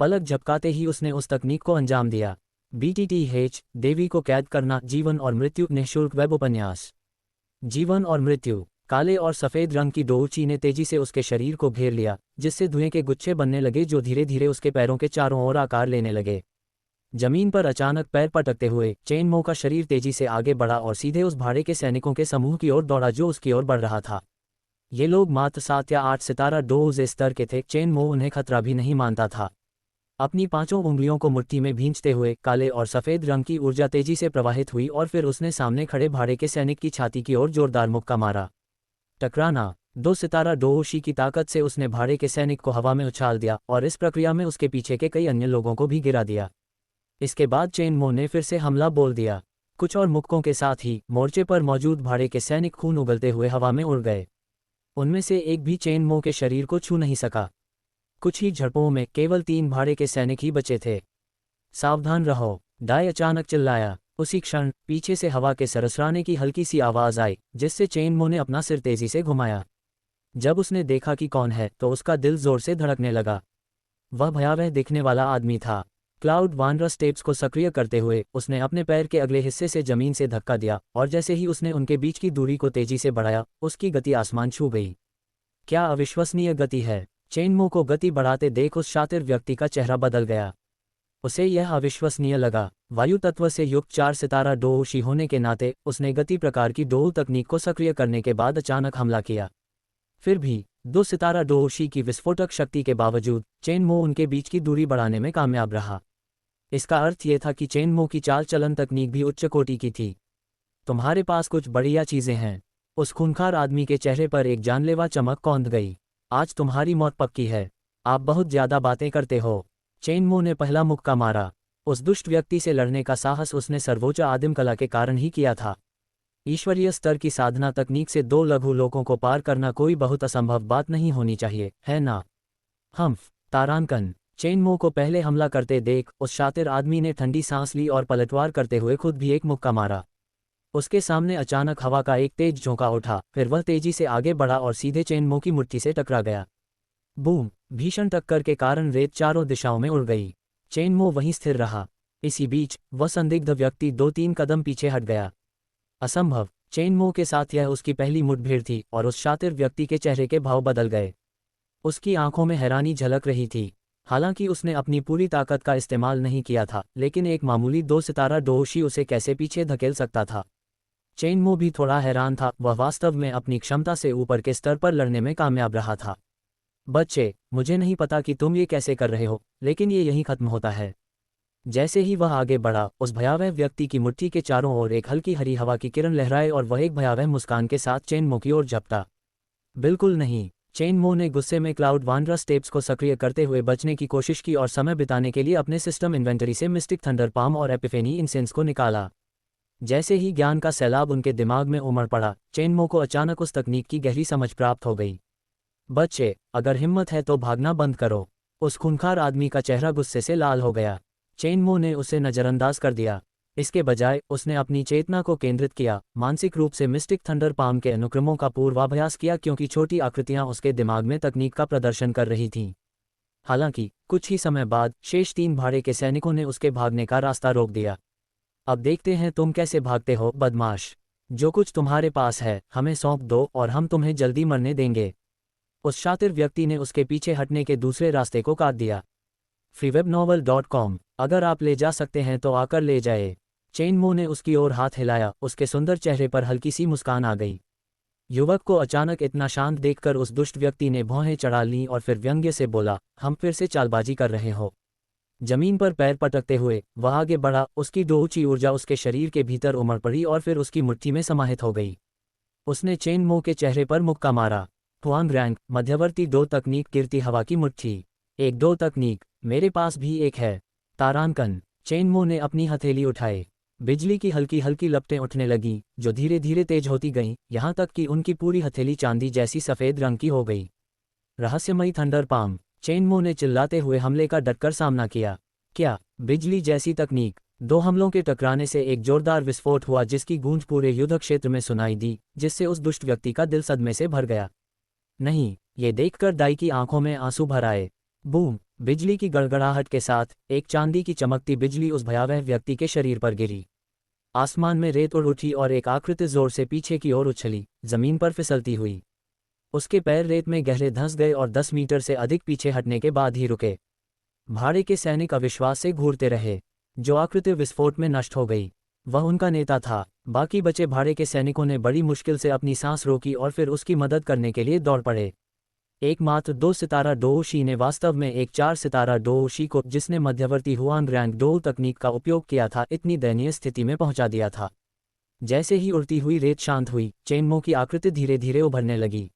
पलक झपकाते ही उसने उस तकनीक को अंजाम दिया। BTTH, देवी को कैद करना, जीवन और मृत्यु निःशुल्क वेब उपन्यास। जीवन और मृत्यु। काले और सफ़ेद रंग की डोरची ने तेजी से उसके शरीर को घेर लिया, जिससे धुएं के गुच्छे बनने लगे जो धीरे धीरे उसके पैरों के चारों ओर आकार लेने लगे। जमीन पर अचानक पैर पटकते हुए चेन मो का शरीर तेजी से आगे बढ़ा और सीधे उस भाड़े के सैनिकों के समूह की ओर दौड़ा जो उसकी ओर बढ़ रहा था। ये लोग मात्र 7 या 8 सितारा डोज स्तर के थे। चेन मो उन्हें खतरा भी नहीं मानता था। अपनी 5 उंगलियों को मुट्ठी में भींचते हुए काले और सफ़ेद रंग की ऊर्जा तेजी से प्रवाहित हुई और फिर उसने सामने खड़े भाड़े के सैनिक की छाती की ओर जोरदार मुक्का मारा। टकराना। 2 सितारा डोहोशी की ताकत से उसने भाड़े के सैनिक को हवा में उछाल दिया और इस प्रक्रिया में उसके पीछे के कई अन्य लोगों को भी गिरा दिया। इसके बाद चेन मो ने फिर से हमला बोल दिया। कुछ और मुक्कों के साथ ही मोर्चे पर मौजूद भाड़े के सैनिक खून उगलते हुए हवा में उड़ गए। उनमें से एक भी चेन मो के शरीर को छू नहीं सका। कुछ ही झड़पों में केवल 3 भाड़े के सैनिक ही बचे थे। सावधान रहो, दाई अचानक चिल्लाया। उसी क्षण पीछे से हवा के सरसराने की हल्की सी आवाज आई, जिससे चेन मो ने अपना सिर तेजी से घुमाया। जब उसने देखा कि कौन है तो उसका दिल जोर से धड़कने लगा। वह भयावह दिखने वाला आदमी था। क्लाउड वानरर स्टेप्स को सक्रिय करते हुए उसने अपने पैर के अगले हिस्से से जमीन से धक्का दिया और जैसे ही उसने उनके बीच की दूरी को तेजी से बढ़ाया, उसकी गति आसमान छू गई। क्या अविश्वसनीय गति है! चेन मो को गति बढ़ाते देख उस शातिर व्यक्ति का चेहरा बदल गया। उसे यह अविश्वसनीय लगा। वायु तत्व से युक्त 4 सितारा डोहोशी होने के नाते उसने गति प्रकार की डोह तकनीक को सक्रिय करने के बाद अचानक हमला किया। फिर भी 2 सितारा डोहोशी की विस्फोटक शक्ति के बावजूद चेन मो उनके बीच की दूरी बढ़ाने में कामयाब रहा। इसका अर्थ ये था कि चेन मो की चाल चलन तकनीक भी उच्च कोटि की थी। तुम्हारे पास कुछ बढ़िया चीजें हैं। उस खूंखार आदमी के चेहरे पर एक जानलेवा चमक कौंध गई। आज तुम्हारी मौत पक्की है। आप बहुत ज्यादा बातें करते हो। चेन मो ने पहला मुक्का मारा। उस दुष्ट व्यक्ति से लड़ने का साहस उसने सर्वोच्च आदिम कला के कारण ही किया था। ईश्वरीय स्तर की साधना तकनीक से 2 लघु लोकों को पार करना कोई बहुत असंभव बात नहीं होनी चाहिए, है ना? हम्फ, तारांकन। चेन मो को पहले हमला करते देख उस शातिर आदमी ने ठंडी सांस ली और पलटवार करते हुए खुद भी एक मुक्का मारा। उसके सामने अचानक हवा का एक तेज झोंका उठा, फिर वह तेजी से आगे बढ़ा और सीधे चेन मो की मुट्ठी से टकरा गया। बूम! भीषण टक्कर के कारण रेत चारों दिशाओं में उड़ गई। चेन मो वहीं स्थिर रहा। इसी बीच वह संदिग्ध व्यक्ति 2-3 कदम पीछे हट गया। असंभव! चेन मो के साथ यह उसकी पहली मुठभेड़ थी और उस शातिर व्यक्ति के चेहरे के भाव बदल गए। उसकी आंखों में हैरानी झलक रही थी। हालांकि उसने अपनी पूरी ताकत का इस्तेमाल नहीं किया था, लेकिन एक मामूली 2 सितारा डोहोशी उसे कैसे पीछे धकेल सकता था। चेन मो भी थोड़ा हैरान था, वह वास्तव में अपनी क्षमता से ऊपर के स्तर पर लड़ने में कामयाब रहा था। बच्चे, मुझे नहीं पता कि तुम ये कैसे कर रहे हो, लेकिन ये यहीं खत्म होता है। जैसे ही वह आगे बढ़ा, उस भयावह व्यक्ति की मुट्ठी के चारों ओर एक हल्की हरी हवा की किरण लहराए और वह एक भयावह मुस्कान के साथ चेन मो की ओर झपटा। बिल्कुल नहीं! चेन मो ने गुस्से में क्लाउड वांडरर स्टेप्स को सक्रिय करते हुए बचने की कोशिश की और समय बिताने के लिए अपने सिस्टम इन्वेंटरी से मिस्टिक थंडर पाम और एपिफेनी इंसेंस को निकाला। जैसे ही ज्ञान का सैलाब उनके दिमाग में उमड़ पड़ा, चेन मो को अचानक उस तकनीक की गहरी समझ प्राप्त हो गई। बच्चे, अगर हिम्मत है तो भागना बंद करो। उस खूंखार आदमी का चेहरा गुस्से से लाल हो गया। चेन मो ने उसे नज़रअंदाज कर दिया। इसके बजाय उसने अपनी चेतना को केंद्रित किया, मानसिक रूप से मिस्टिक थंडर पाम के अनुक्रमों का पूर्वाभ्यास किया क्योंकि छोटी आकृतियां उसके दिमाग में तकनीक का प्रदर्शन कर रही थीं। हालांकि कुछ ही समय बाद शेष 3 भाड़े के सैनिकों ने उसके भागने का रास्ता रोक दिया। अब देखते हैं तुम कैसे भागते हो, बदमाश। जो कुछ तुम्हारे पास है हमें सौंप दो और हम तुम्हें जल्दी मरने देंगे। उस शातिर व्यक्ति ने उसके पीछे हटने के दूसरे रास्ते को काट दिया। freewebnovel.com। अगर आप ले जा सकते हैं तो आकर ले जाए। चेन मो ने उसकी ओर हाथ हिलाया, उसके सुंदर चेहरे पर हल्की सी मुस्कान आ गई। युवक को अचानक इतना शांत देखकर उस दुष्ट व्यक्ति ने भौहें चढ़ा लीं और फिर व्यंग्य से बोला, हम फिर से चालबाजी कर रहे हो। जमीन पर पैर पटकते हुए वह आगे बढ़ा, उसकी डोऊची ऊर्जा उसके शरीर के भीतर उमड़ पड़ी और फिर उसकी मुट्ठी में समाहित हो गई। उसने चेन मो के चेहरे पर मुक्का मारा। हुआंग रैंक, मध्यवर्ती 2 तकनीक, गिरती हवा की मुट्ठी। 1-2 तकनीक, मेरे पास भी एक है। तारांकन। चेन मो ने अपनी हथेली उठाए। बिजली की हल्की हल्की लपटें उठने लगीं, जो धीरे धीरे तेज होती गईं, यहाँ तक कि उनकी पूरी हथेली चांदी जैसी सफ़ेद रंग की हो गई। रहस्यमयी थंडर पाम। चेन मो ने चिल्लाते हुए हमले का डटकर सामना किया। क्या? बिजली जैसी तकनीक? 2 हमलों के टकराने से एक जोरदार विस्फोट हुआ जिसकी गूंज पूरे युद्ध क्षेत्र में सुनाई दी, जिससे उस दुष्ट व्यक्ति का दिल सदमे से भर गया। नहीं, ये देखकर दाई की आंखों में आंसू भर आए। बूम! बिजली की गड़गड़ाहट के साथ एक चांदी की चमकती बिजली उस भयावह व्यक्ति के शरीर पर गिरी। आसमान में रेत उड़ उठी और एक आकृति जोर से पीछे की ओर उछली, जमीन पर फिसलती हुई। उसके पैर रेत में गहरे धंस गए और 10 मीटर से अधिक पीछे हटने के बाद ही रुके। भाड़े के सैनिक अविश्वास से घूरते रहे। जो आकृति विस्फोट में नष्ट हो गई, वह उनका नेता था। बाकी बचे भाड़े के सैनिकों ने बड़ी मुश्किल से अपनी सांस रोकी और फिर उसकी मदद करने के लिए दौड़ पड़े। एकमात्र 2 सितारा डोओशी ने वास्तव में एक 4 सितारा डोओशी को, जिसने मध्यवर्ती हुआंग रैंक डोउ तकनीक का उपयोग किया था, इतनी दयनीय स्थिति में पहुंचा दिया था। जैसे ही उड़ती हुई रेत शांत हुई, चेन मो की आकृति धीरे धीरे उभरने लगी।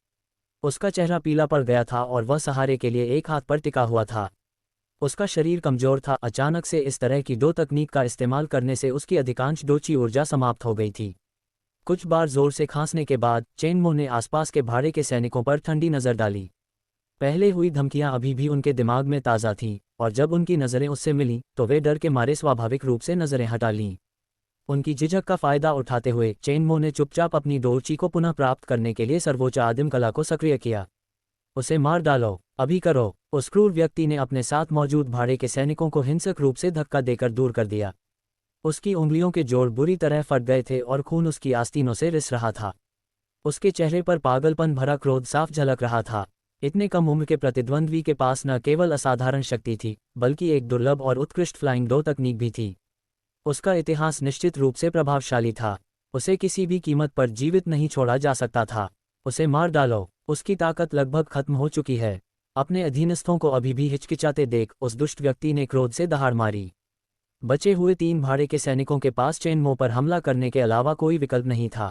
उसका चेहरा पीला पड़ गया था और वह सहारे के लिए एक हाथ पर टिका हुआ था। उसका शरीर कमजोर था। अचानक से इस तरह की 2 तकनीक का इस्तेमाल करने से उसकी अधिकांश डोची ऊर्जा समाप्त हो गई थी। कुछ बार जोर से खांसने के बाद चेन मो ने आसपास के भाड़े के सैनिकों पर ठंडी नज़र डाली। पहले हुई धमकियां अभी भी उनके दिमाग में ताज़ा थीं, और जब उनकी नज़रें उससे मिलीं तो वे डर के मारे स्वाभाविक रूप से नज़रें हटा लीं। उनकी झिझक का फायदा उठाते हुए चेन मो ने चुपचाप अपनी डोरची को पुनः प्राप्त करने के लिए सर्वोच्च आदिम कला को सक्रिय किया। उसे मार डालो, अभी करो! उस क्रूर व्यक्ति ने अपने साथ मौजूद भाड़े के सैनिकों को हिंसक रूप से धक्का देकर दूर कर दिया। उसकी उंगलियों के जोड़ बुरी तरह फट गए थे और खून उसकी आस्तीनों से रिस रहा था। उसके चेहरे पर पागलपन भरा क्रोध साफ झलक रहा था। इतने कम उम्र के प्रतिद्वंद्वी के पास न केवल असाधारण शक्ति थी, बल्कि एक दुर्लभ और उत्कृष्ट फ्लाइंग डो तकनीक भी थी। उसका इतिहास निश्चित रूप से प्रभावशाली था। उसे किसी भी कीमत पर जीवित नहीं छोड़ा जा सकता था। उसे मार डालो, उसकी ताकत लगभग खत्म हो चुकी है। अपने अधीनस्थों को अभी भी हिचकिचाते देख उस दुष्ट व्यक्ति ने क्रोध से दहाड़ मारी। बचे हुए 3 भाड़े के सैनिकों के पास चेन मो पर हमला करने के अलावा कोई विकल्प नहीं था।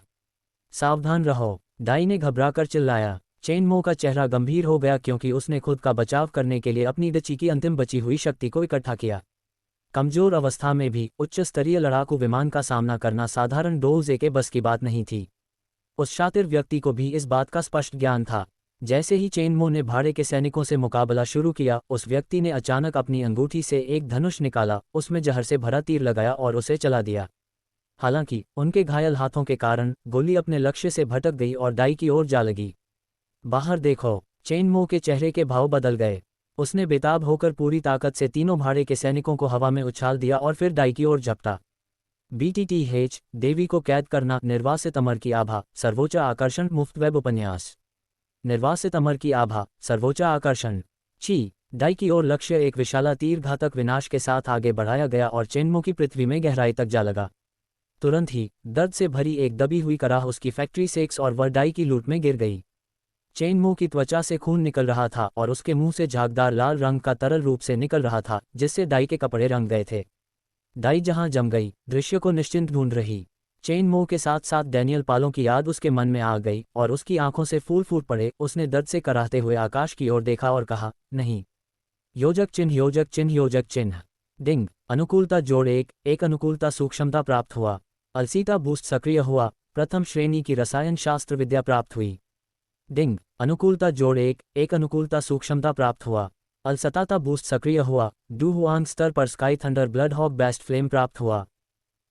सावधान रहो, दाई ने घबराकर चिल्लाया। चेन मो का चेहरा गंभीर हो गया क्योंकि उसने खुद का बचाव करने के लिए अपनी डची की अंतिम बची हुई शक्ति को इकट्ठा किया। कमजोर अवस्था में भी उच्च स्तरीय लड़ाकू विमान का सामना करना साधारण डोजे के बस की बात नहीं थी। उस शातिर व्यक्ति को भी इस बात का स्पष्ट ज्ञान था। जैसे ही चेनमो ने भाड़े के सैनिकों से मुकाबला शुरू किया, उस व्यक्ति ने अचानक अपनी अंगूठी से एक धनुष निकाला, उसमें जहर से भरा तीर लगाया और उसे चला दिया। हालांकि उनके घायल हाथों के कारण गोली अपने लक्ष्य से भटक गई और डाई की ओर जा लगी। बाहर देखो, चेनमो के चेहरे के भाव बदल गए। उसने बेताब होकर पूरी ताकत से तीनों भाड़े के सैनिकों को हवा में उछाल दिया और फिर डाई की ओर झपटा। BTTH, देवी को कैद करना, निर्वासित अमर की आभा, सर्वोच्च आकर्षण, मुफ्त वेब उपन्यास। निर्वासित अमर की आभा, सर्वोच्च आकर्षण। डाई की ओर लक्ष्य एक विशाला तीर घातक विनाश के साथ आगे बढ़ाया गया और चेनमो की पृथ्वी में गहराई तक जा लगा। तुरंत ही दर्द से भरी एक दबी हुई कराह उसकी फैक्ट्री 6 और वह डाई की लूट में गिर गई। चेनमो की त्वचा से खून निकल रहा था और उसके मुंह से झागदार लाल रंग का तरल रूप से निकल रहा था, जिससे डाई के कपड़े रंग गए थे। डाई जहां जम गई, दृश्य को निश्चिंत ढूंढ रही चेनमो के साथ साथ डैनियल पालों की याद उसके मन में आ गई और उसकी आंखों से फूल फूट पड़े। उसने दर्द से कराहते हुए आकाश की ओर देखा और कहा, नहीं। योजक चिन्ह, योजक चिन्ह, योजक चिन्ह। डिंग, अनुकूलता जोड़ 1 अनुकूलता सूक्ष्मता प्राप्त हुआ। अलसीता बूस्ट सक्रिय हुआ। प्रथम श्रेणी की रसायन शास्त्र विद्या प्राप्त हुई। डिंग, अनुकूलता जोड़ 1 अनुकूलता सूक्ष्मता प्राप्त हुआ। अलसताता बूस्ट सक्रिय हुआ। डू हुआंग स्तर पर sky thunder blood hawk best flame प्राप्त हुआ।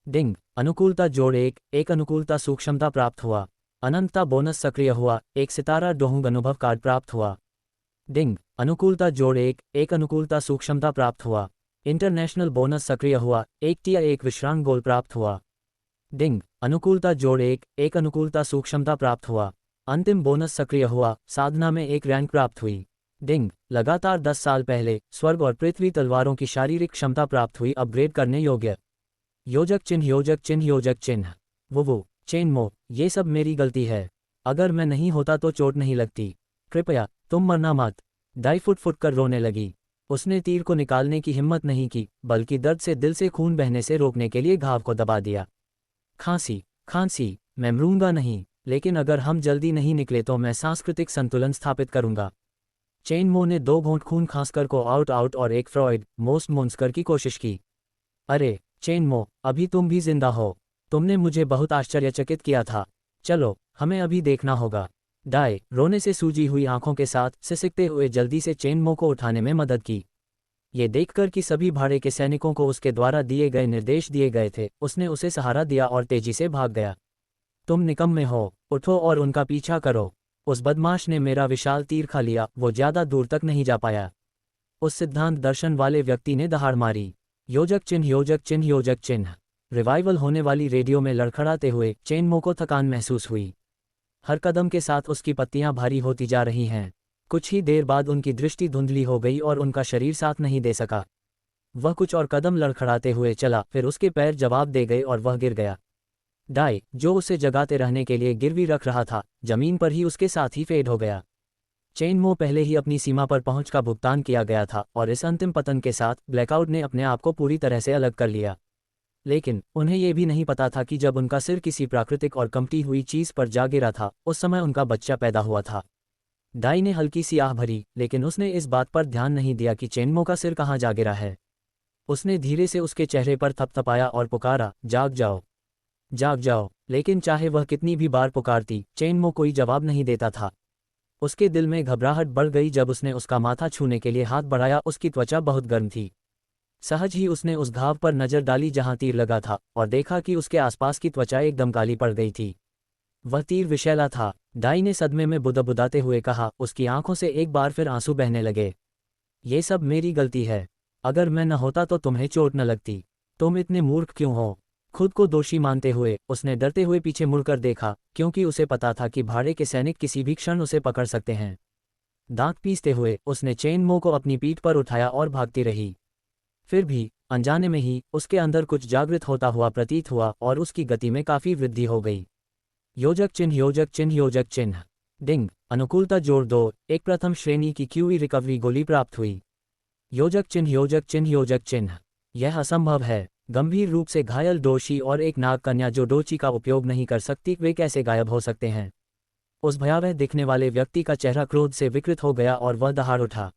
डिंग, अनुकूलता जोड़ 1 अनुकूलता सूक्ष्मता प्राप्त हुआ। अनंतता बोनस सक्रिय हुआ। 1 सितारा डोहुंग अनुभव कार्ड प्राप्त हुआ। डिंग, अनुकूलता जोड़ 1 अनुकूलता सूक्ष्मता प्राप्त हुआ। इंटरनेशनल बोनस सक्रिय हुआ। 1 टिया 1 विश्रांत गोल प्राप्त हुआ। डिंग, अनुकूलता जोड़ 1 अनुकूलता सूक्ष्मता प्राप्त हुआ। अंतिम बोनस सक्रिय हुआ। साधना में 1 रैंक प्राप्त हुई। डिंग, लगातार 10 साल पहले स्वर्ग और पृथ्वी तलवारों की शारीरिक क्षमता प्राप्त हुई, अपग्रेड करने योग्य। योजक चिन्ह, योजक चिन्ह, योजक चिन्ह। वो चेनमो, ये सब मेरी गलती है। अगर मैं नहीं होता तो चोट नहीं लगती। कृपया तुम मरना मत। डाई फुट फुट कर रोने लगी। उसने तीर को निकालने की हिम्मत नहीं की, बल्कि दर्द से दिल से खून बहने से रोकने के लिए घाव को दबा दिया। खांसी, खांसी, मैं मरूंगा नहीं, लेकिन अगर हम जल्दी नहीं निकले तो मैं सांस्कृतिक संतुलन स्थापित करूंगा। चेनमो ने 2 घूंट खून खांसकर को आउट और एक फ्रॉइड मोस्ट मोन्स्कर की कोशिश की। अरे चेनमो, अभी तुम भी जिंदा हो। तुमने मुझे बहुत आश्चर्यचकित किया था। चलो, हमें अभी देखना होगा। डाई रोने से सूजी हुई आंखों के साथ सिसकते हुए जल्दी से चेनमो को उठाने में मदद की। ये देखकर कि सभी भाड़े के सैनिकों को उसके द्वारा दिए गए निर्देश दिए गए थे, उसने उसे सहारा दिया और तेजी से भाग गया। तुम निकम्मे हो, उठो और उनका पीछा करो। उस बदमाश ने मेरा विशाल तीर खा लिया, वो ज्यादा दूर तक नहीं जा पाया। उस सिद्धांत दर्शन वाले व्यक्ति ने दहाड़ मारी। योजक चिन्ह, योजक चिन्ह, योजक चिन्ह। रिवाइवल होने वाली रेडियो में लड़खड़ाते हुए चेनमो को थकान महसूस हुई। हर कदम के साथ उसकी पत्तियां भारी होती जा रही हैं। कुछ ही देर बाद उनकी दृष्टि धुंधली हो गई और उनका शरीर साथ नहीं दे सका। वह कुछ और कदम लड़खड़ाते हुए चला, फिर उसके पैर जवाब दे गए और वह गिर गया। डाई, जो उसे जगाते रहने के लिए गिरवी रख रहा था, जमीन पर ही उसके साथ ही फेड हो गया। चेनमो पहले ही अपनी सीमा पर पहुंच का भुगतान किया गया था और इस अंतिम पतन के साथ ब्लैकआउट ने अपने आप को पूरी तरह से अलग कर लिया। लेकिन उन्हें यह भी नहीं पता था कि जब उनका सिर किसी प्राकृतिक और कमती हुई चीज पर जा गिरा था, उस समय उनका बच्चा पैदा हुआ था। डाई ने हल्की सी आह भरी, लेकिन उसने इस बात पर ध्यान नहीं दिया कि चेनमो का सिर कहाँ जा गिरा है। उसने धीरे से उसके चेहरे पर थपथपाया और पुकारा, जाग जाओ, जाग जाओ। लेकिन चाहे वह कितनी भी बार पुकारती, चेनमो कोई जवाब नहीं देता था। उसके दिल में घबराहट बढ़ गई जब उसने उसका माथा छूने के लिए हाथ बढ़ाया। उसकी त्वचा बहुत गर्म थी। सहज ही उसने उस घाव पर नजर डाली जहां तीर लगा था और देखा कि उसके आसपास की त्वचा एकदम काली पड़ गई थी। वह तीर विषैला था। डाई ने सदमे में बुदबुदाते हुए कहा। उसकी आंखों से एक बार फिर आंसू बहने लगे। ये सब मेरी गलती है। अगर मैं न होता तो तुम्हें चोट न लगती। तुम इतने मूर्ख क्यों हो? खुद को दोषी मानते हुए उसने डरते हुए पीछे मुड़कर देखा, क्योंकि उसे पता था कि भाड़े के सैनिक किसी भी क्षण उसे पकड़ सकते हैं। दांत पीसते हुए उसने चेनमो को अपनी पीठ पर उठाया और भागती रही। फिर भी अनजाने में ही उसके अंदर कुछ जागृत होता हुआ प्रतीत हुआ और उसकी गति में काफी वृद्धि हो गई। योजक चिन्ह, योजक चिन्ह, योजक चिन्ह। डिंग, अनुकूलता जोड़ 2, एक प्रथम श्रेणी की क्यूई रिकवरी गोली प्राप्त हुई। योजक चिन्ह, योजक चिन्ह, योजक चिन्ह। यह असंभव है। गंभीर रूप से घायल डोशी और एक नाग कन्या जो डोची का उपयोग नहीं कर सकती, वे कैसे गायब हो सकते हैं? उस भयावह दिखने वाले व्यक्ति का चेहरा क्रोध से विकृत हो गया और वह दहाड़ उठा।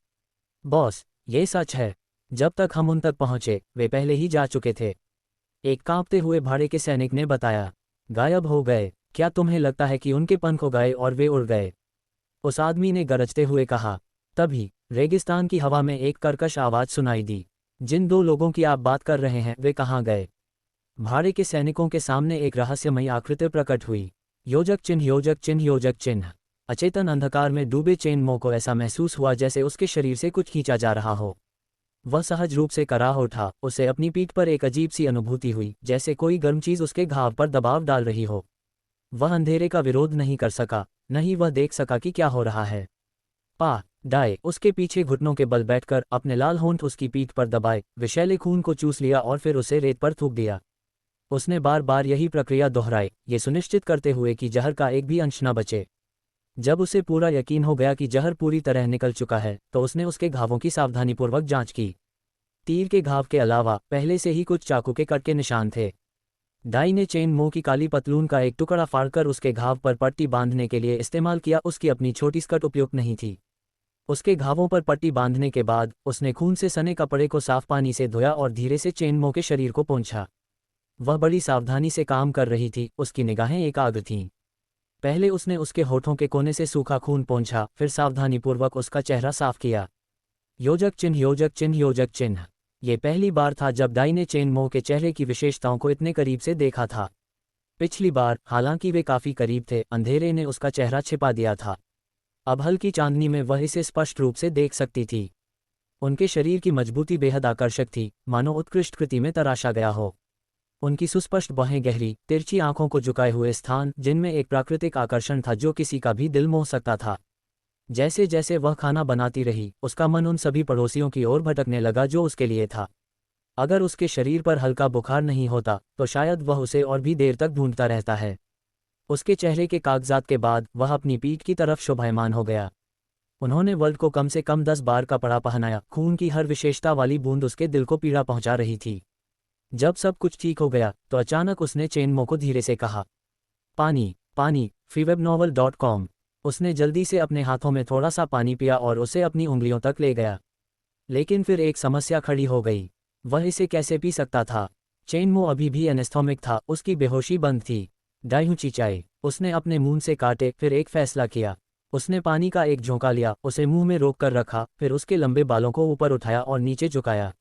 बॉस, ये सच है। जब तक हम उन तक पहुंचे, वे पहले ही जा चुके थे। एक कांपते हुए भाड़े के सैनिक ने बताया। गायब हो गए? क्या तुम्हें लगता है कि उनके पंख हो गए और वे उड़ गए? उस आदमी ने गरजते हुए कहा। तभी रेगिस्तान की हवा में एक कर्कश आवाज सुनाई दी। जिन 2 लोगों की आप बात कर रहे हैं वे कहाँ गए? भाड़े के सैनिकों के सामने एक रहस्यमयी आकृति प्रकट हुई। योजक चिन्ह, योजक चिन्ह, योजक चिन्ह। अचेतन अंधकार में डूबे चेन मो को ऐसा महसूस हुआ जैसे उसके शरीर से कुछ खींचा जा रहा हो। वह सहज रूप से कराह उठा। उसे अपनी पीठ पर एक अजीब सी अनुभूति हुई, जैसे कोई गर्म चीज उसके घाव पर दबाव डाल रही हो। वह अंधेरे का विरोध नहीं कर सका, न ही वह देख सका कि क्या हो रहा है। पा डाय उसके पीछे घुटनों के बल बैठकर अपने लाल होंठ उसकी पीठ पर दबाए, विषैले खून को चूस लिया और फिर उसे रेत पर थूक दिया। उसने बार बार यही प्रक्रिया दोहराई, ये सुनिश्चित करते हुए कि जहर का एक भी अंश न बचे। जब उसे पूरा यकीन हो गया कि जहर पूरी तरह निकल चुका है, तो उसने उसके घावों की सावधानीपूर्वक जांच की। तीर के घाव के अलावा पहले से ही कुछ चाकू के कट के निशान थे। डाई ने चेन मो की काली पतलून का एक टुकड़ा फाड़कर उसके घाव पर पट्टी बांधने के लिए इस्तेमाल किया। उसकी अपनी छोटी स्कर्ट उपयुक्त नहीं थी। उसके घावों पर पट्टी बांधने के बाद उसने खून से सने कपड़े को साफ पानी से धोया और धीरे से चेन मो के शरीर को पोंछा। वह बड़ी सावधानी से काम कर रही थी, उसकी निगाहें एकाग्र थीं। पहले उसने उसके होठों के कोने से सूखा खून पोंछा, फिर सावधानीपूर्वक उसका चेहरा साफ किया। योजक चिन्ह, योजक चिन्ह, योजक चिन्ह। ये पहली बार था जब डाई ने चेन मो के चेहरे की विशेषताओं को इतने करीब से देखा था। पिछली बार, हालांकि वे काफी करीब थे, अंधेरे ने उसका चेहरा छिपा दिया था। अब हल्की चांदनी में वह इसे स्पष्ट रूप से देख सकती थी। उनके शरीर की मजबूती बेहद आकर्षक थी, मानो उत्कृष्ट कृति में तराशा गया हो। उनकी सुस्पष्ट बाहें, गहरी तिरछी आंखों को झुकाए हुए स्थान, जिनमें एक प्राकृतिक आकर्षण था जो किसी का भी दिल मोह सकता था। जैसे जैसे वह खाना बनाती रही, उसका मन उन सभी पड़ोसियों की ओर भटकने लगा जो उसके लिए था। अगर उसके शरीर पर हल्का बुखार नहीं होता तो शायद वह उसे और भी देर तक ढूंढता रहता है। उसके चेहरे के कागजात के बाद वह अपनी पीठ की तरफ शोभायमान हो गया। उन्होंने वर्ल्ड को कम से कम 10 बार कपड़ा पहनाया। खून की हर विशेषता वाली बूंद उसके दिल को पीड़ा पहुंचा रही थी। जब सब कुछ ठीक हो गया तो अचानक उसने चेन मो को धीरे से कहा, पानी, पानी। freewebnovel.com। उसने जल्दी से अपने हाथों में थोड़ा सा पानी पिया और उसे अपनी उंगलियों तक ले गया। लेकिन फिर एक समस्या खड़ी हो गई। वह इसे कैसे पी सकता था? चेन मो अभी भी एनेस्थोमिक था, उसकी बेहोशी बंद थी। डाई चिचाई। उसने अपने मुंह से काटे, फिर एक फैसला किया। उसने पानी का एक झोंका लिया, उसे मुंह में रोक कर रखा, फिर उसके लंबे बालों को ऊपर उठाया और नीचे झुकाया।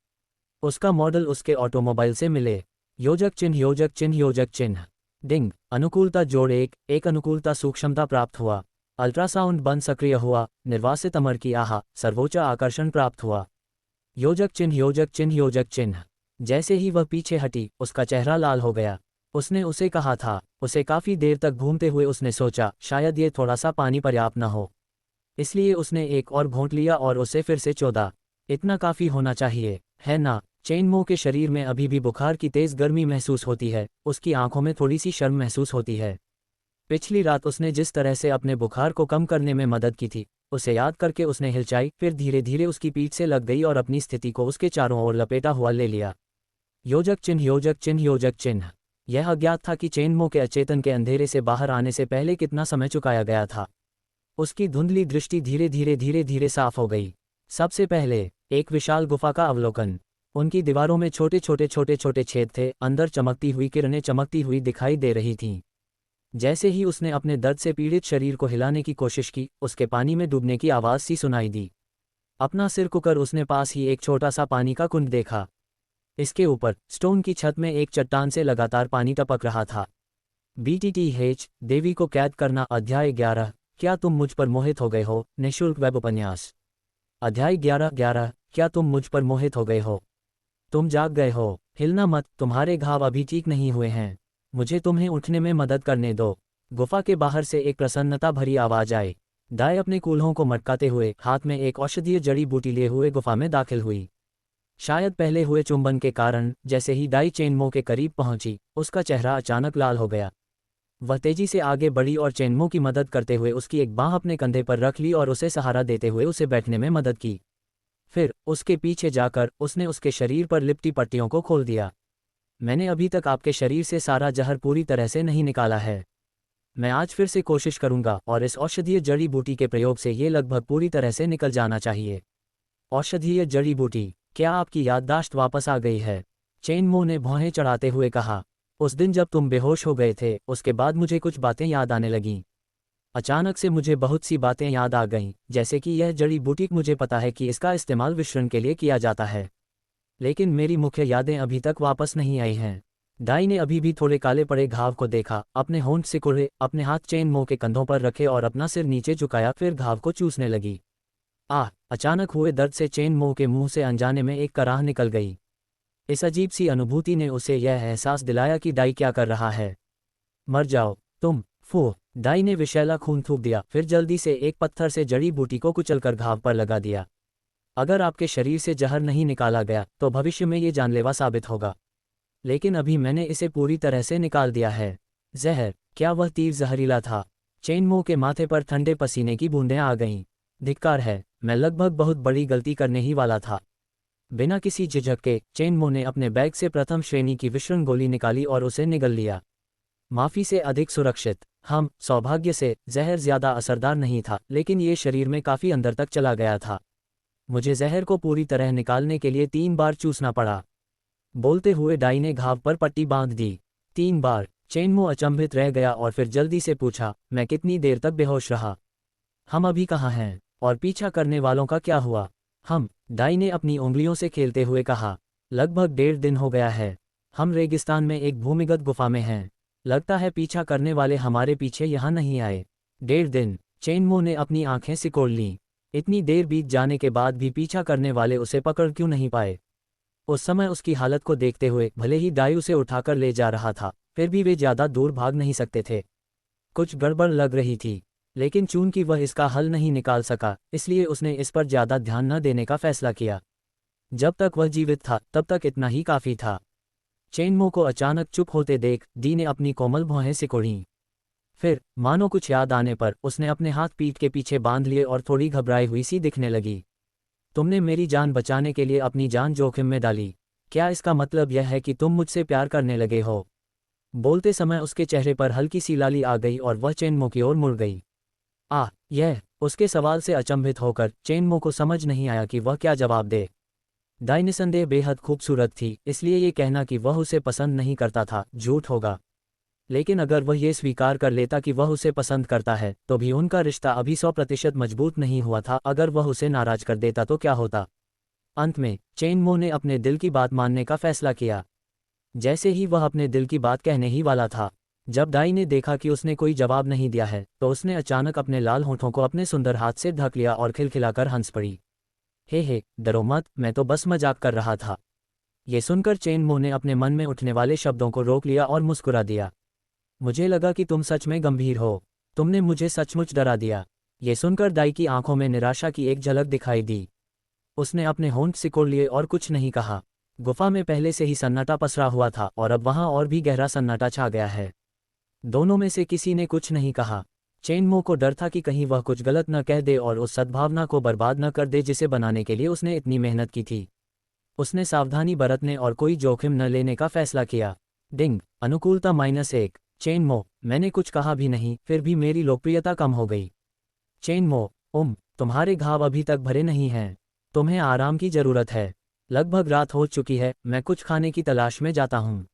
उसका मॉडल उसके ऑटोमोबाइल से मिले। योजक चिन्ह, योजक चिन्ह, योजक चिन्ह। डिंग। अनुकूलता जोड़ एक अनुकूलता सूक्ष्मता प्राप्त हुआ। अल्ट्रासाउंड बंद सक्रिय हुआ। निर्वासित अमर की आहा सर्वोच्च आकर्षण प्राप्त हुआ। योजक चिन्ह, योजक चिन्ह, योजक चिन्ह। जैसे ही वह पीछे हटी, उसका चेहरा लाल हो गया। उसने उसे कहा था। उसे काफी देर तक घूमते हुए उसने सोचा, शायद ये थोड़ा सा पानी पर्याप्त न हो। इसलिए उसने एक और घोंट लिया और उसे फिर से चोदा। इतना काफी होना चाहिए, है ना? चेन मो के शरीर में अभी भी बुखार की तेज गर्मी महसूस होती है, उसकी आंखों में थोड़ी सी शर्म महसूस होती है। पिछली रात उसने जिस तरह से अपने बुखार को कम करने में मदद की थी, उसे याद करके उसने हिलचाई, फिर धीरे धीरे उसकी पीठ से लग गई और अपनी स्थिति को उसके चारों ओर लपेटा हुआ ले लिया। योजक चिन्ह, योजक चिन्ह, योजक चिन्ह। यह अज्ञात था कि चेन मो के अचेतन के अंधेरे से बाहर आने से पहले कितना समय चुकाया गया था। उसकी धुंधली दृष्टि धीरे धीरे धीरे धीरे साफ हो गई। सबसे पहले एक विशाल गुफा का अवलोकन। उनकी दीवारों में छोटे छोटे छोटे छोटे छेद थे, अंदर चमकती हुई किरणें चमकती हुई दिखाई दे रही थीं। जैसे ही उसने अपने दर्द से पीड़ित शरीर को हिलाने की कोशिश की, उसके पानी में डूबने की आवाज़ सी सुनाई दी। अपना सिर कुकर उसने पास ही एक छोटा सा पानी का कुंड देखा। इसके ऊपर स्टोन की छत में एक चट्टान से लगातार पानी टपक रहा था। BTTH देवी को कैद करना, अध्याय 11। क्या तुम मुझ पर मोहित हो गए हो? निःशुल्क वेब उपन्यास। अध्याय 11। क्या तुम मुझ पर मोहित हो गए हो? तुम जाग गए हो? हिलना मत, तुम्हारे घाव अभी ठीक नहीं हुए हैं। मुझे तुम्हें उठने में मदद करने दो। गुफा के बाहर से एक प्रसन्नता भरी आवाज आई। डाई अपने कूल्हों को मटकाते हुए हाथ में एक औषधीय जड़ी बूटी लिए हुए गुफा में दाखिल हुई। शायद पहले हुए चुंबन के कारण जैसे ही डाई चेनमो के करीब पहुंची, उसका चेहरा अचानक लाल हो गया। वह तेजी से आगे बढ़ी और चेनमो की मदद करते हुए उसकी एक बांह अपने कंधे पर रख ली और उसे सहारा देते हुए उसे बैठने में मदद की। फिर उसके पीछे जाकर उसने उसके शरीर पर लिपटी पट्टियों को खोल दिया। मैंने अभी तक आपके शरीर से सारा जहर पूरी तरह से नहीं निकाला है। मैं आज फिर से कोशिश करूंगा और इस औषधीय जड़ी बूटी के प्रयोग से ये लगभग पूरी तरह से निकल जाना चाहिए। औषधीय जड़ी बूटी, क्या आपकी याददाश्त वापस आ गई है? चेनमो ने भौहें चढ़ाते हुए कहा। उस दिन जब तुम बेहोश हो गए थे, उसके बाद मुझे कुछ बातें याद आने लगीं। अचानक से मुझे बहुत सी बातें याद आ गईं, जैसे कि यह जड़ी बूटी, मुझे पता है कि इसका इस्तेमाल विश्रण के लिए किया जाता है, लेकिन मेरी मुख्य यादें अभी तक वापस नहीं आई हैं। डाई ने अभी भी थोड़े काले पड़े घाव को देखा, अपने होंठ सिकुड़े, अपने हाथ चेन मो के कंधों पर रखे और अपना सिर नीचे झुकाया, फिर घाव को चूसने लगी। अचानक हुए दर्द से चेन मो के मुंह से अनजाने में एक कराह निकल गई। इस अजीब सी अनुभूति ने उसे यह एहसास दिलाया कि डाई क्या कर रहा है। मर जाओ तुम, फू। डाई ने विषैला खून थूक दिया, फिर जल्दी से एक पत्थर से जड़ी बूटी को कुचलकर घाव पर लगा दिया। अगर आपके शरीर से जहर नहीं निकाला गया तो भविष्य में ये जानलेवा साबित होगा, लेकिन अभी मैंने इसे पूरी तरह से निकाल दिया है। जहर? क्या वह तीर जहरीला था? चेन मो के माथे पर ठंडे पसीने की बूंदें आ गईं। धिक्कार है, मैं लगभग बहुत बड़ी गलती करने ही वाला था। बिना किसी झिझक के चेन मो ने अपने बैग से प्रथम श्रेणी की विषण गोली निकाली और उसे निगल लिया। माफी से अधिक सुरक्षित। सौभाग्य से जहर ज्यादा असरदार नहीं था, लेकिन ये शरीर में काफी अंदर तक चला गया था। मुझे जहर को पूरी तरह निकालने के लिए 3 बार चूसना पड़ा। बोलते हुए डाई ने घाव पर पट्टी बांध दी। 3 बार? चेनमो अचंभित रह गया और फिर जल्दी से पूछा, मैं कितनी देर तक बेहोश रहा? हम अभी कहाँ हैं? और पीछा करने वालों का क्या हुआ? डाई ने अपनी उंगलियों से खेलते हुए कहा, लगभग 1.5 दिन हो गया है। हम रेगिस्तान में एक भूमिगत गुफा में हैं। लगता है पीछा करने वाले हमारे पीछे यहाँ नहीं आए। 1.5 दिन? चेनमो ने अपनी आंखें सिकोड़ लीं। इतनी देर बीत जाने के बाद भी पीछा करने वाले उसे पकड़ क्यों नहीं पाए? उस समय उसकी हालत को देखते हुए, भले ही डाई उसे उठाकर ले जा रहा था, फिर भी वे ज्यादा दूर भाग नहीं सकते थे। कुछ गड़बड़ लग रही थी, लेकिन चूंकि वह इसका हल नहीं निकाल सका, इसलिए उसने इस पर ज्यादा ध्यान न देने का फैसला किया। जब तक वह जीवित था तब तक इतना ही काफी था। चेनमो को अचानक चुप होते देख डी ने अपनी कोमल भौहें सिकोड़ीं। फिर मानो कुछ याद आने पर उसने अपने हाथ पीठ के पीछे बांध लिए और थोड़ी घबराई हुई सी दिखने लगी। तुमने मेरी जान बचाने के लिए अपनी जान जोखिम में डाली। क्या इसका मतलब यह है कि तुम मुझसे प्यार करने लगे हो? बोलते समय उसके चेहरे पर हल्की सी लाली आ गई और वह चेनमो की ओर मुड़ गई। यह? उसके सवाल से अचंभित होकर चेनमो को समझ नहीं आया कि वह क्या जवाब दे। डाई निसंदेह बेहद खूबसूरत थी, इसलिए ये कहना कि वह उसे पसंद नहीं करता था झूठ होगा। लेकिन अगर वह ये स्वीकार कर लेता कि वह उसे पसंद करता है, तो भी उनका रिश्ता अभी 100% मजबूत नहीं हुआ था। अगर वह उसे नाराज कर देता तो क्या होता? अंत में चेनमो ने अपने दिल की बात मानने का फैसला किया। जैसे ही वह अपने दिल की बात कहने ही वाला था, जब डाई ने देखा कि उसने कोई जवाब नहीं दिया है, तो उसने अचानक अपने लाल होठों को अपने सुंदर हाथ से ढक लिया और खिलखिलाकर हंस पड़ी। हे डरो मत, मैं तो बस मजाक कर रहा था। ये सुनकर चेनमो ने अपने मन में उठने वाले शब्दों को रोक लिया और मुस्कुरा दिया। मुझे लगा कि तुम सच में गंभीर हो। तुमने मुझे सचमुच डरा दिया। ये सुनकर डाई की आंखों में निराशा की एक झलक दिखाई दी। उसने अपने होंठ सिकोड़ लिए और कुछ नहीं कहा। गुफा में पहले से ही सन्नाटा पसरा हुआ था और अब वहां और भी गहरा सन्नाटा छा गया है। दोनों में से किसी ने कुछ नहीं कहा। चेनमो को डर था कि कहीं वह कुछ गलत न कह दे और उस सद्भावना को बर्बाद न कर दे जिसे बनाने के लिए उसने इतनी मेहनत की थी। उसने सावधानी बरतने और कोई जोखिम न लेने का फैसला किया। डिंग, अनुकूलता -1। चेनमो, मैंने कुछ कहा भी नहीं, फिर भी मेरी लोकप्रियता कम हो गई। चेनमो, तुम्हारे घाव अभी तक भरे नहीं हैं। तुम्हें आराम की जरूरत है। लगभग रात हो चुकी है, मैं कुछ खाने की तलाश में जाता हूँ।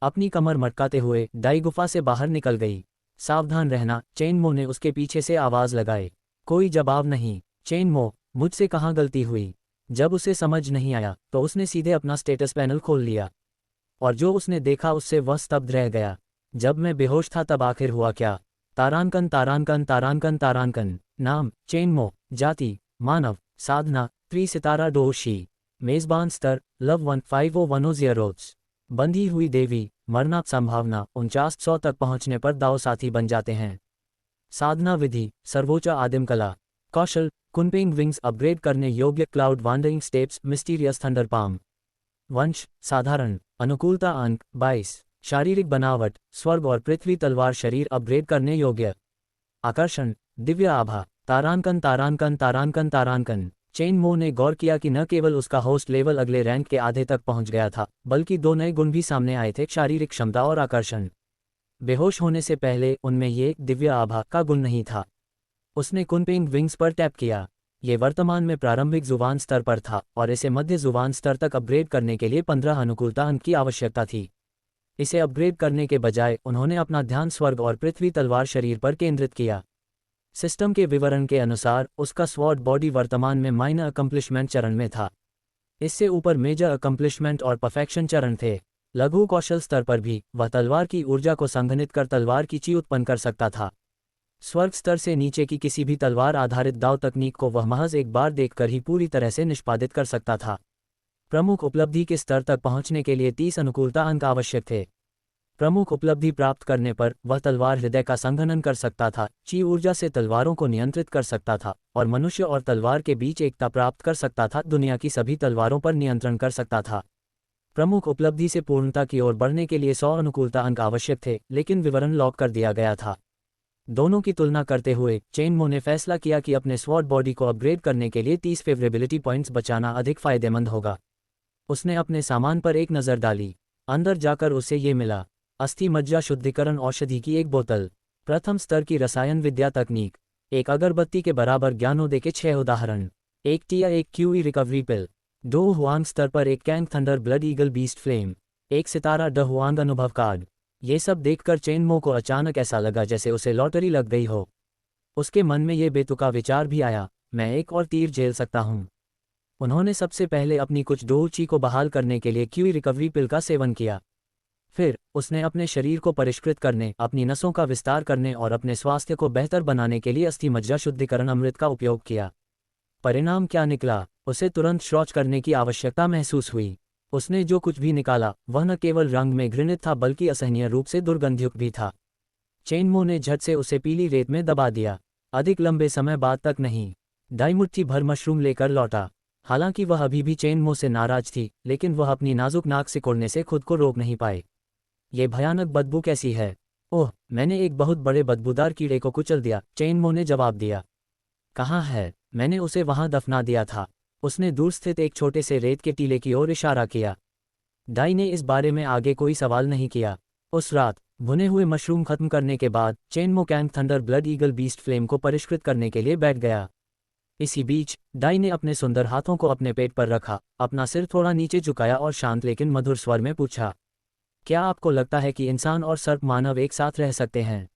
अपनी कमर मटकाते हुए डाई गुफा से बाहर निकल गई। सावधान रहना, चेनमो ने उसके पीछे से आवाज लगाई। कोई जवाब नहीं। चेनमो, मुझसे कहाँ गलती हुई? जब उसे समझ नहीं आया तो उसने सीधे अपना स्टेटस पैनल खोल लिया, और जो उसने देखा उससे वह स्तब्ध रह गया। जब मैं बेहोश था तब आखिर हुआ क्या? तारांकन तारांकन तारांकन तारांकन। नाम चेनमो। जाति मानव। साधना 3 सितारा डोशी। मेजबान स्तर लव 15010। बंधी हुई देवी। मरना संभावना 4900 तक पहुंचने पर दाव साथी बन जाते हैं। साधना विधि सर्वोच्च आदिम कला। कौशल कुनपिंग विंग्स अपग्रेड करने योग्य cloud wandering steps mysterious thunder palm. वंश साधारण। अनुकूलता अंक 22। शारीरिक बनावट स्वर्ग और पृथ्वी तलवार शरीर अपग्रेड करने योग्य। आकर्षण दिव्य आभा। तारांकन तारांकन तारांकन तारांकन। चेनमो ने गौर किया कि न केवल उसका होस्ट लेवल अगले रैंक के आधे तक पहुंच गया था, बल्कि 2 नए गुण भी सामने आए थे, शारीरिक क्षमता और आकर्षण। बेहोश होने से पहले उनमें ये दिव्य आभा का गुण नहीं था। उसने कुनपिंग विंग्स पर टैप किया। ये वर्तमान में प्रारंभिक जुबान स्तर पर था और इसे मध्य जुबान स्तर तक अपग्रेड करने के लिए 15 अनुकूलता अंक की आवश्यकता थी। इसे अपग्रेड करने के बजाय उन्होंने अपना ध्यान स्वर्ग और पृथ्वी तलवार शरीर पर केंद्रित किया। सिस्टम के विवरण के अनुसार उसका स्वॉर्ड बॉडी वर्तमान में माइनर अकम्प्लिशमेंट चरण में था। इससे ऊपर मेजर अकम्प्लिशमेंट और परफेक्शन चरण थे। लघु कौशल स्तर पर भी वह तलवार की ऊर्जा को संघनित कर तलवार की ची उत्पन्न कर सकता था। स्वर्ग स्तर से नीचे की किसी भी तलवार आधारित दाव तकनीक को वह महज एक बार देखकर ही पूरी तरह से निष्पादित कर सकता था। प्रमुख उपलब्धि के स्तर तक पहुंचने के लिए 30 अनुकूलता अंक आवश्यक थे। प्रमुख उपलब्धि प्राप्त करने पर वह तलवार हृदय का संघनन कर सकता था, ची ऊर्जा से तलवारों को नियंत्रित कर सकता था और मनुष्य और तलवार के बीच एकता प्राप्त कर सकता था, दुनिया की सभी तलवारों पर नियंत्रण कर सकता था। प्रमुख उपलब्धि से पूर्णता की ओर बढ़ने के लिए 100 अनुकूलता अंक आवश्यक थे, लेकिन विवरण लॉक कर दिया गया था। दोनों की तुलना करते हुए चेनमो ने फैसला किया कि अपने स्वॉर्ड बॉडी को अपग्रेड करने के लिए 30 फेवरेबिलिटी पॉइंट्स बचाना अधिक फायदेमंद होगा। उसने अपने सामान पर एक नज़र डाली। अंदर जाकर उसे ये मिला, अस्थि मज्जा शुद्धिकरण औषधि की एक बोतल, प्रथम स्तर की रसायन विद्या तकनीक, एक अगरबत्ती के बराबर ज्ञानोदय के 6 उदाहरण, एक टिया एक क्यूई रिकवरी पिल, 2 हुआंग स्तर पर एक Kang thunder blood eagle beast flame, एक सितारा ड हुआंग अनुभव कार्ड। ये सब देखकर चेनमो को अचानक ऐसा लगा जैसे उसे लॉटरी लग गई हो। उसके मन में ये बेतुका विचार भी आया, मैं एक और तीर झेल सकता हूँ। उन्होंने सबसे पहले अपनी कुछ डोची को बहाल करने के लिए क्यूई रिकवरी पिल का सेवन किया। फिर उसने अपने शरीर को परिष्कृत करने, अपनी नसों का विस्तार करने और अपने स्वास्थ्य को बेहतर बनाने के लिए अस्थि मज्जा शुद्धिकरण अमृत का उपयोग किया। परिणाम क्या निकला? उसे तुरंत शौच करने की आवश्यकता महसूस हुई। उसने जो कुछ भी निकाला वह न केवल रंग में घृणित था बल्कि असहनीय रूप से दुर्गंधयुक्त भी था। चेनमो ने झट से उसे पीली रेत में दबा दिया। अधिक लंबे समय बाद तक नहीं। दाई मुट्ठी भर मशरूम लेकर लौटा। हालांकि वह अभी भी चेनमो से नाराज थी, लेकिन वह अपनी नाजुक नाक सिकोड़ने से खुद को रोक नहीं पाए। ये भयानक बदबू कैसी है? ओह, मैंने एक बहुत बड़े बदबूदार कीड़े को कुचल दिया, चेनमो ने जवाब दिया। कहाँ है? मैंने उसे वहां दफना दिया था। उसने दूर स्थित एक छोटे से रेत के टीले की ओर इशारा किया। दाई ने इस बारे में आगे कोई सवाल नहीं किया। उस रात भुने हुए मशरूम खत्म करने के बाद Chenmo Kang thunder blood eagle beast flame को परिष्कृत करने के लिए बैठ गया। इसी बीच दाई ने अपने सुंदर हाथों को अपने पेट पर रखा, अपना सिर थोड़ा नीचे झुकाया और शांत लेकिन मधुर स्वर में पूछा, क्या आपको लगता है कि इंसान और सर्प मानव एक साथ रह सकते हैं?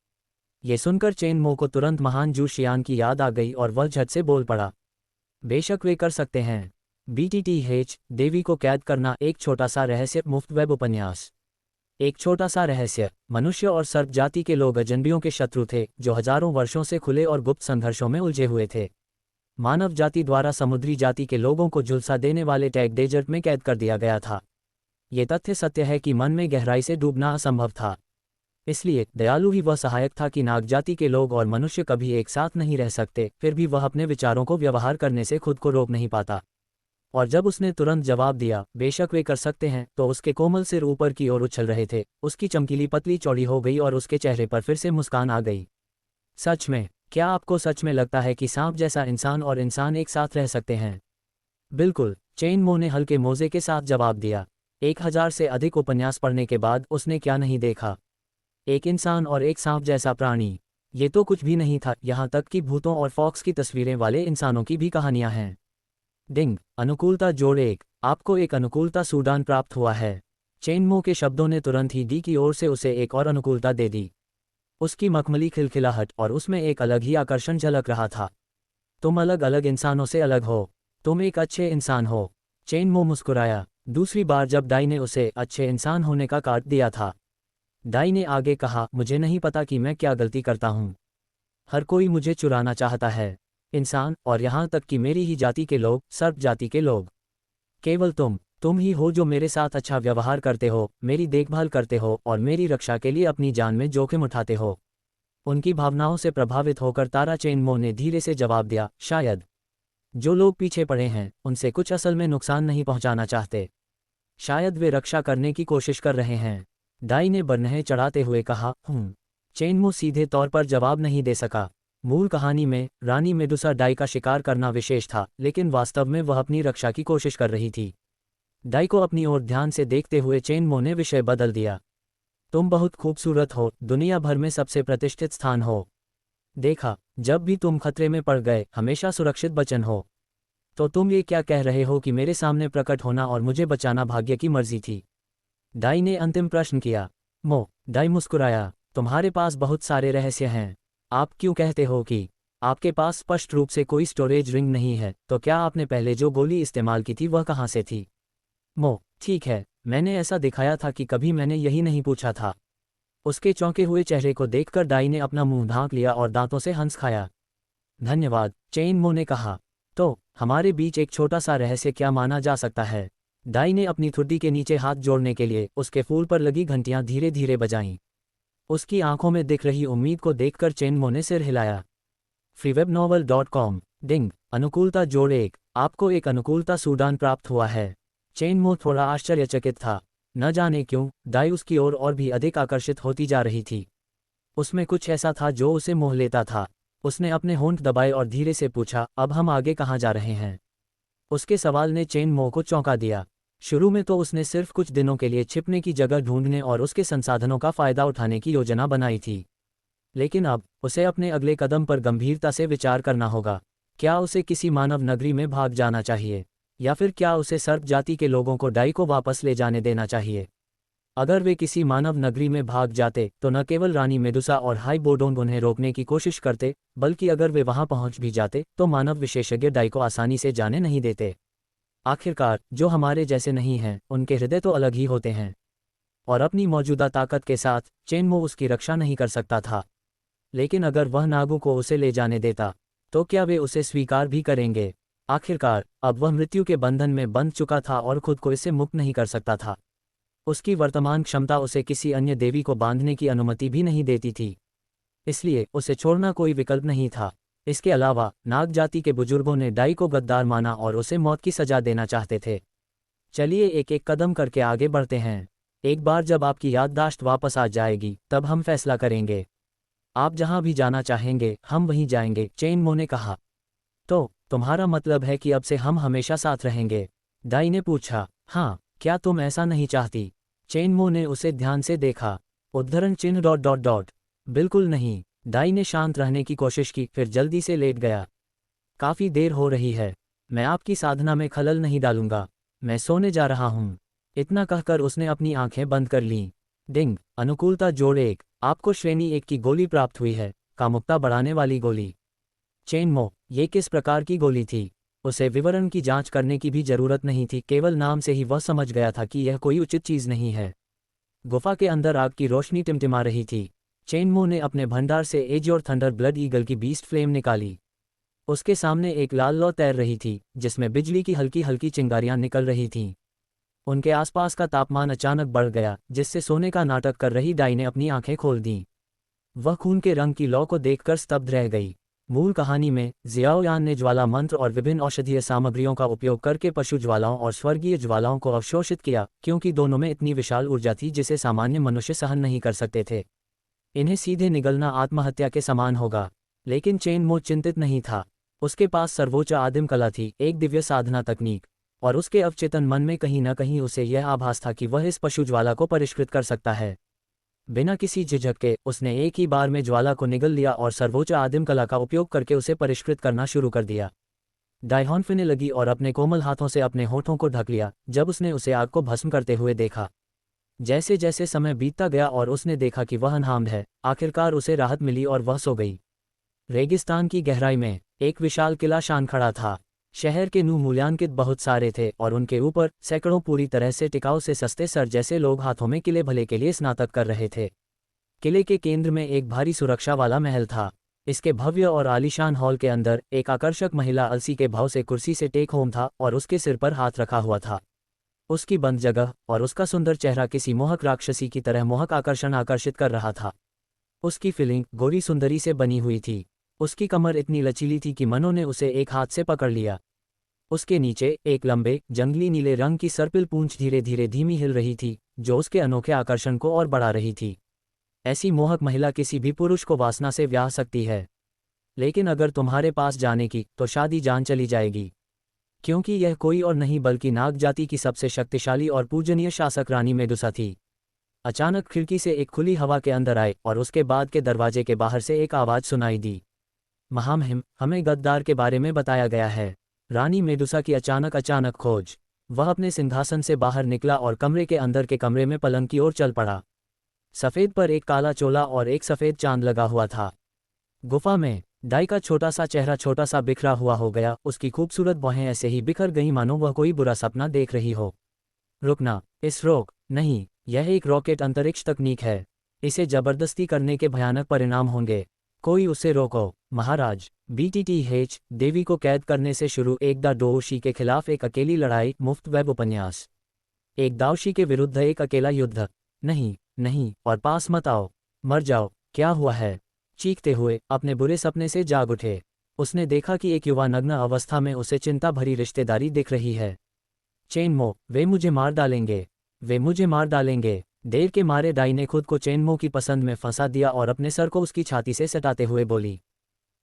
ये सुनकर चेनमो को तुरंत महान जू शियान की याद आ गई और वह झट से बोल पड़ा, बेशक वे कर सकते हैं। BTTH देवी को कैद करना, एक छोटा सा रहस्य मुफ्त वेब उपन्यास। एक छोटा सा रहस्य। मनुष्य और सर्प जाति के लोग अजनबियों के शत्रु थे जो हजारों वर्षों से खुले और गुप्त संघर्षों में उलझे हुए थे। मानव जाति द्वारा समुद्री जाति के लोगों को झुलसा देने वाले टैग डेजर्ट में कैद कर दिया गया था। ये तथ्य सत्य है कि मन में गहराई से डूबना असंभव था। इसलिए दयालु ही वह सहायक था कि नाग जाति के लोग और मनुष्य कभी एक साथ नहीं रह सकते। फिर भी वह अपने विचारों को व्यवहार करने से खुद को रोक नहीं पाता। और जब उसने तुरंत जवाब दिया, बेशक वे कर सकते हैं, तो उसके कोमल सिर ऊपर की ओर उछल रहे थे, उसकी चमकीली पतली चौड़ी हो गई और उसके चेहरे पर फिर से मुस्कान आ गई। सच में? क्या आपको सच में लगता है कि सांप जैसा इंसान और इंसान एक साथ रह सकते हैं? बिल्कुल, चेनमो ने हल्के मोजे के साथ जवाब दिया। 1000 से अधिक उपन्यास पढ़ने के बाद उसने क्या नहीं देखा? एक इंसान और एक सांप जैसा प्राणी। ये तो कुछ भी नहीं था, यहाँ तक कि भूतों और फॉक्स की तस्वीरें वाले इंसानों की भी कहानियां हैं। डिंग, अनुकूलता जोड़ 1, आपको एक अनुकूलता सूडान प्राप्त हुआ है। चेनमो के शब्दों ने तुरंत ही डी की ओर से उसे एक और अनुकूलता दे दी। उसकी मखमली खिलखिलाहट और उसमें एक अलग ही आकर्षण झलक रहा था। तुम अलग अलग इंसानों से अलग हो। तुम एक अच्छे इंसान हो। चेनमो मुस्कुराया। दूसरी बार जब दाई ने उसे अच्छे इंसान होने का कार्ड दिया था, दाई ने आगे कहा, मुझे नहीं पता कि मैं क्या गलती करता हूँ। हर कोई मुझे चुराना चाहता है। इंसान, और यहाँ तक कि मेरी ही जाति के लोग, सर्प जाति के लोग। केवल तुम ही हो जो मेरे साथ अच्छा व्यवहार करते हो, मेरी देखभाल करते हो और मेरी रक्षा के लिए अपनी जान में जोखिम उठाते हो। उनकी भावनाओं से प्रभावित होकर तारा चेनमो ने धीरे से जवाब दिया, शायद जो लोग पीछे पड़े हैं उनसे कुछ असल में नुकसान नहीं पहुंचाना चाहते। शायद वे रक्षा करने की कोशिश कर रहे हैं। दाई ने बरनहे चढ़ाते हुए कहा। चेनमो सीधे तौर पर जवाब नहीं दे सका। मूल कहानी में रानी मेडुसा दाई का शिकार करना विशेष था, लेकिन वास्तव में वह अपनी रक्षा की कोशिश कर रही थी। दाई को अपनी ओर ध्यान से देखते हुए चेनमो ने विषय बदल दिया। तुम बहुत खूबसूरत हो, दुनिया भर में सबसे प्रतिष्ठित स्थान हो। देखा, जब भी तुम खतरे में पड़ गए हमेशा सुरक्षित बचन हो। तो तुम ये क्या कह रहे हो कि मेरे सामने प्रकट होना और मुझे बचाना भाग्य की मर्जी थी? दाई ने अंतिम प्रश्न किया। दाई मुस्कुराया। तुम्हारे पास बहुत सारे रहस्य हैं। आप क्यों कहते हो कि आपके पास स्पष्ट रूप से कोई स्टोरेज रिंग नहीं है, तो क्या आपने पहले जो गोली इस्तेमाल की थी वह कहाँ से थी? मो, ठीक है, मैंने ऐसा दिखाया था कि कभी मैंने यही नहीं पूछा था। उसके चौंके हुए चेहरे को देखकर दाई ने अपना मुंह ढांक लिया और दांतों से हंस खाया। धन्यवाद, चेन मो ने कहा। तो हमारे बीच एक छोटा सा रहस्य क्या माना जा सकता है? दाई ने अपनी ठुड्डी के नीचे हाथ जोड़ने के लिए उसके फूल पर लगी घंटियां धीरे धीरे बजाईं। उसकी आंखों में दिख रही उम्मीद को देखकर चेन मो ने सिर हिलाया। freewebnovel.com डिंग, अनुकूलता जोड़ 1, आपको एक अनुकूलता सूडान प्राप्त हुआ है। चेन मो थोड़ा आश्चर्यचकित था। न जाने क्यों दाई उसकी ओर और भी अधिक आकर्षित होती जा रही थी। उसमें कुछ ऐसा था जो उसे मोह लेता था। उसने अपने होंठ दबाए और धीरे से पूछा, अब हम आगे कहाँ जा रहे हैं? उसके सवाल ने चेन मो को चौंका दिया। शुरू में तो उसने सिर्फ कुछ दिनों के लिए छिपने की जगह ढूंढने और उसके संसाधनों का फायदा उठाने की योजना बनाई थी। लेकिन अब उसे अपने अगले कदम पर गंभीरता से विचार करना होगा। क्या उसे किसी मानव नगरी में भाग जाना चाहिए, या फिर क्या उसे सर्प जाति के लोगों को डाई को वापस ले जाने देना चाहिए? अगर वे किसी मानव नगरी में भाग जाते तो न केवल रानी मेडुसा और हाई बोडोंग उन्हें रोकने की कोशिश करते, बल्कि अगर वे वहां पहुंच भी जाते तो मानव विशेषज्ञ डाई को आसानी से जाने नहीं देते। आखिरकार जो हमारे जैसे नहीं हैं उनके हृदय तो अलग ही होते हैं, और अपनी मौजूदा ताकत के साथ चेनमो उसकी रक्षा नहीं कर सकता था। लेकिन अगर वह नागू को उसे ले जाने देता तो क्या वे उसे स्वीकार भी करेंगे? आखिरकार अब वह मृत्यु के बंधन में बंध चुका था और खुद को इससे मुक्त नहीं कर सकता था। उसकी वर्तमान क्षमता उसे किसी अन्य देवी को बांधने की अनुमति भी नहीं देती थी, इसलिए उसे छोड़ना कोई विकल्प नहीं था। इसके अलावा नाग जाति के बुजुर्गों ने डाई को गद्दार माना और उसे मौत की सजा देना चाहते थे। चलिए एक एक कदम करके आगे बढ़ते हैं। एक बार जब आपकी याददाश्त वापस आ जाएगी तब हम फैसला करेंगे। आप जहां भी जाना चाहेंगे हम वहीं जाएंगे, चेन मो ने कहा। तो तुम्हारा मतलब है कि अब से हम हमेशा साथ रहेंगे? डाई ने पूछा। हाँ, क्या तुम ऐसा नहीं चाहती? चेन मो ने उसे ध्यान से देखा। उद्धरण चिन्ह डॉट डॉट डॉट। बिल्कुल नहीं। डाई ने शांत रहने की कोशिश की, फिर जल्दी से लेट गया। काफी देर हो रही है, मैं आपकी साधना में खलल नहीं डालूंगा, मैं सोने जा रहा हूं। इतना कहकर उसने अपनी आंखें बंद कर लीं। डिंग, अनुकूलता जोड़ 1, आपको श्रेणी 1 की गोली प्राप्त हुई है, कामुकता बढ़ाने वाली गोली। चेन मो, ये किस प्रकार की गोली थी? उसे विवरण की जांच करने की भी जरूरत नहीं थी, केवल नाम से ही वह समझ गया था कि यह कोई उचित चीज नहीं है। गुफा के अंदर आग की रोशनी टिमटिमा रही थी। चेन मो ने अपने भंडार से एज और थंडर ब्लड ईगल की बीस्ट फ्लेम निकाली। उसके सामने एक लाल लौ तैर रही थी जिसमें बिजली की हल्की हल्की चिंगारियां निकल रही थीं। उनके आसपास का तापमान अचानक बढ़ गया, जिससे सोने का नाटक कर रही डाई ने अपनी आंखें खोल दीं। वह खून के रंग की लौ को देखकर स्तब्ध रह गई। मूल कहानी में जियाओयान ने ज्वाला मंत्र और विभिन्न औषधीय सामग्रियों का उपयोग करके पशु ज्वालाओं और स्वर्गीय ज्वालाओं को अवशोषित किया, क्योंकि दोनों में इतनी विशाल ऊर्जा थी जिसे सामान्य मनुष्य सहन नहीं कर सकते थे। इन्हें सीधे निगलना आत्महत्या के समान होगा। लेकिन चेन मो चिंतित नहीं था। उसके पास सर्वोच्च आदिम कला थी, एक दिव्य साधना तकनीक, और उसके अवचेतन मन में कहीं न कहीं उसे यह आभास था कि वह इस पशु ज्वाला को परिष्कृत कर सकता है। बिना किसी झिझक के उसने एक ही बार में ज्वाला को निगल लिया और सर्वोच्च आदिम कला का उपयोग करके उसे परिष्कृत करना शुरू कर दिया। डाई हॉन्फिने लगी और अपने कोमल हाथों से अपने होठों को ढक लिया जब उसने उसे आग को भस्म करते हुए देखा। जैसे जैसे समय बीतता गया और उसने देखा कि वह अनहार्म्ड है, आखिरकार उसे राहत मिली और वह सो गई। रेगिस्तान की गहराई में एक विशाल किला शान खड़ा था। शहर के मूल्यांकित बहुत सारे थे और उनके ऊपर सैकड़ों पूरी तरह से टिकाऊ से सस्ते सर जैसे लोग हाथों में किले भले के लिए स्नातक कर रहे थे। किले के केंद्र में एक भारी सुरक्षा वाला महल था। इसके भव्य और आलीशान हॉल के अंदर एक आकर्षक महिला अलसी के भाव से कुर्सी से टेक होम था और उसके सिर पर हाथ रखा हुआ था। उसकी बंद जगह और उसका सुंदर चेहरा किसी मोहक राक्षसी की तरह मोहक आकर्षण आकर्षित कर रहा था। उसकी फीलिंग गोरी सुंदरी से बनी हुई थी। उसकी कमर इतनी लचीली थी कि मनो ने उसे एक हाथ से पकड़ लिया। उसके नीचे एक लंबे जंगली नीले रंग की सर्पिल पूंछ धीरे धीरे धीमी हिल रही थी, जो उसके अनोखे आकर्षण को और बढ़ा रही थी। ऐसी मोहक महिला किसी भी पुरुष को वासना से ब्याह सकती है, लेकिन अगर तुम्हारे पास जाने की तो शादी जान चली जाएगी, क्योंकि यह कोई और नहीं बल्कि नाग जाति की सबसे शक्तिशाली और पूजनीय शासक रानी मेडुसा थी। अचानक खिड़की से एक खुली हवा के अंदर आए और उसके बाद के दरवाजे के बाहर से एक आवाज सुनाई दी। महामहिम, हमें गद्दार के बारे में बताया गया है। रानी मेडुसा की अचानक खोज। वह अपने सिंहासन से बाहर निकला और कमरे के अंदर के कमरे में पलंग की ओर चल पड़ा। सफेद पर एक काला चोला और एक सफेद चांद लगा हुआ था। गुफा में दाई का छोटा सा चेहरा छोटा सा बिखरा हुआ हो गया, उसकी खूबसूरत बाहें ऐसे ही बिखर गईं मानो वह कोई बुरा सपना देख रही हो। रुकना, इस रोक, नहीं, यह एक रॉकेट अंतरिक्ष तकनीक है। इसे जबरदस्ती करने के भयानक परिणाम होंगे। कोई उसे रोको। महाराज, BTTH, देवी को कैद करने से शुरू एक दाओशी के खिलाफ एक अकेली लड़ाई मुफ्त वेब उपन्यास। एक दाओशी के विरुद्ध एक अकेला युद्ध। नहीं, नहीं, और पास मत आओ। मर जाओ। क्या हुआ है? चीखते हुए अपने बुरे सपने से जाग उठे। उसने देखा कि एक युवा नग्न अवस्था में उसे चिंता भरी रिश्तेदारी दिख रही है। चेनमो, वे मुझे मार डालेंगे, वे मुझे मार डालेंगे। देर के मारे दाई ने खुद को चेनमो की पसंद में फंसा दिया और अपने सर को उसकी छाती से सटाते हुए बोली।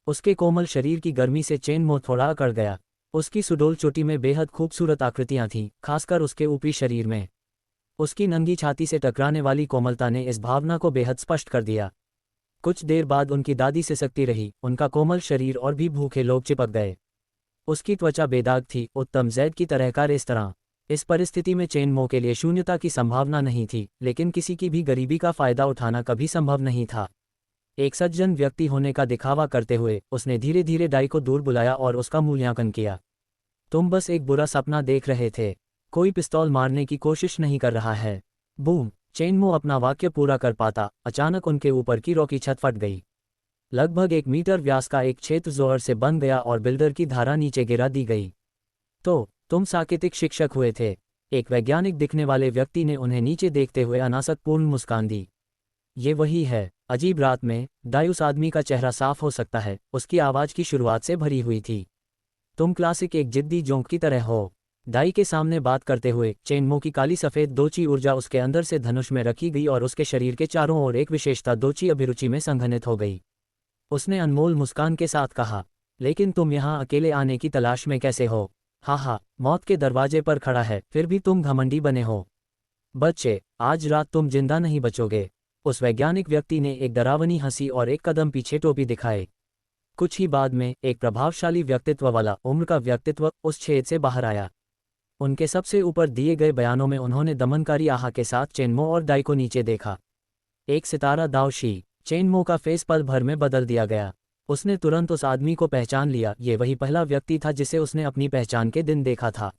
उसके कोमल शरीर की गर्मी से चेनमो थोड़ा अकड़ गया। उसकी सुडोल चोटी में बेहद खूबसूरत आकृतियां थीं, खासकर उसके ऊपरी शरीर में। उसकी नंगी छाती से टकराने वाली कोमलता ने इस भावना को बेहद स्पष्ट कर दिया। कुछ देर बाद उनकी दादी सिसकती रही, उनका कोमल शरीर और भी भूखे लोग चिपक गए। उसकी त्वचा बेदाग थी, उत्तम जैद की तरह का रेस्तरां। इस परिस्थिति में चेनमो के लिए शून्यता की संभावना नहीं थी, लेकिन किसी की भी गरीबी का फायदा उठाना कभी संभव नहीं था। एक सज्जन व्यक्ति होने का दिखावा करते हुए उसने धीरे धीरे दाई को दूर बुलाया और उसका मूल्यांकन किया। तुम बस एक बुरा सपना देख रहे थे। कोई पिस्तौल मारने की कोशिश नहीं कर रहा है। बूम! चेनमो अपना वाक्य पूरा कर पाता, अचानक उनके ऊपर की रॉकी छत फट गई। लगभग 1 मीटर व्यास का एक क्षेत्र जोर से बन गया और बिल्डर की धारा नीचे गिरा दी गई। तो तुम सांकेतिक शिक्षक हुए थे? एक वैज्ञानिक दिखने वाले व्यक्ति ने उन्हें नीचे देखते हुए अनासक्तपूर्ण मुस्कान दी। ये वही है। अजीब रात में दाई, उस आदमी का चेहरा साफ हो सकता है, उसकी आवाज़ की शुरुआत से भरी हुई थी। तुम क्लासिक एक जिद्दी जोंक की तरह हो। दाई के सामने बात करते हुए चेनमो की काली सफ़ेद दोची ऊर्जा उसके अंदर से धनुष में रखी गई और उसके शरीर के चारों ओर एक विशेषता दोची अभिरुचि में संघनित हो गई। उसने अनमोल मुस्कान के साथ कहा, लेकिन तुम यहाँ अकेले आने की तलाश में कैसे हो? हाँ, मौत के दरवाजे पर खड़ा है, फिर भी तुम घमंडी बने हो। बच्चे, आज रात तुम जिंदा नहीं बचोगे। उस वैज्ञानिक व्यक्ति ने एक डरावनी हंसी और एक कदम पीछे टोपी दिखाए। कुछ ही बाद में एक प्रभावशाली व्यक्तित्व वाला उम्र का व्यक्तित्व उस छेद से बाहर आया। उनके सबसे ऊपर दिए गए बयानों में उन्होंने दमनकारी आहा के साथ चेनमो और दाई को नीचे देखा। एक सितारा दाओशी। चेनमो का फेस पल भर में बदल दिया गया। उसने तुरंत उस आदमी को पहचान लिया। ये वही पहला व्यक्ति था जिसे उसने अपनी पहचान के दिन देखा था।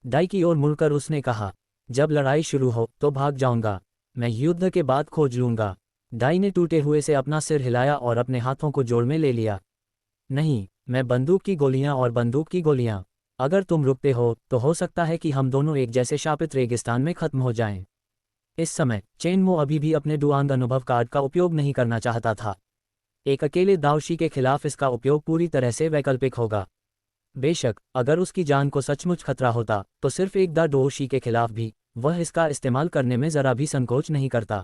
दाई की ओर मुड़कर उसने कहा, जब लड़ाई शुरू हो तो भाग जाऊंगा, मैं युद्ध के बाद खोज लूंगा। दाई ने टूटे हुए से अपना सिर हिलाया और अपने हाथों को जोड़ में ले लिया। नहीं, मैं बंदूक की गोलियां और बंदूक की गोलियां। अगर तुम रुकते हो तो सकता है कि हम दोनों एक जैसे शापित रेगिस्तान में खत्म हो जाएं। इस समय चेनमो अभी भी अपने डुआंग अनुभव कार्ड का उपयोग नहीं करना चाहता था। एक अकेले दाओशी के खिलाफ इसका उपयोग पूरी तरह से वैकल्पिक होगा। बेशक अगर उसकी जान को सचमुच खतरा होता तो सिर्फ एक दाओशी के खिलाफ भी वह इसका इस्तेमाल करने में जरा भी संकोच नहीं करता।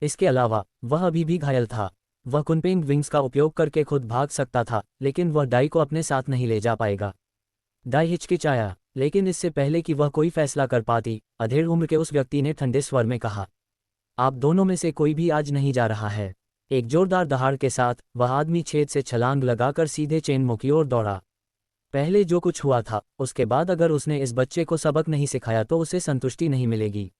इसके अलावा वह अभी भी घायल था। वह कुनपेंग विंग्स का उपयोग करके खुद भाग सकता था, लेकिन वह दाई को अपने साथ नहीं ले जा पाएगा। दाई हिचकिचाया, लेकिन इससे पहले कि वह कोई फैसला कर पाती, अधेड़ उम्र के उस व्यक्ति ने ठंडे स्वर में कहा, आप दोनों में से कोई भी आज नहीं जा रहा है। एक जोरदार दहाड़ के साथ वह आदमी छेद से छलांग लगाकर सीधे चेनमो की ओर दौड़ा। पहले जो कुछ हुआ था, उसके बाद अगर उसने इस बच्चे को सबक नहीं सिखाया तो उसे संतुष्टि नहीं मिलेगी।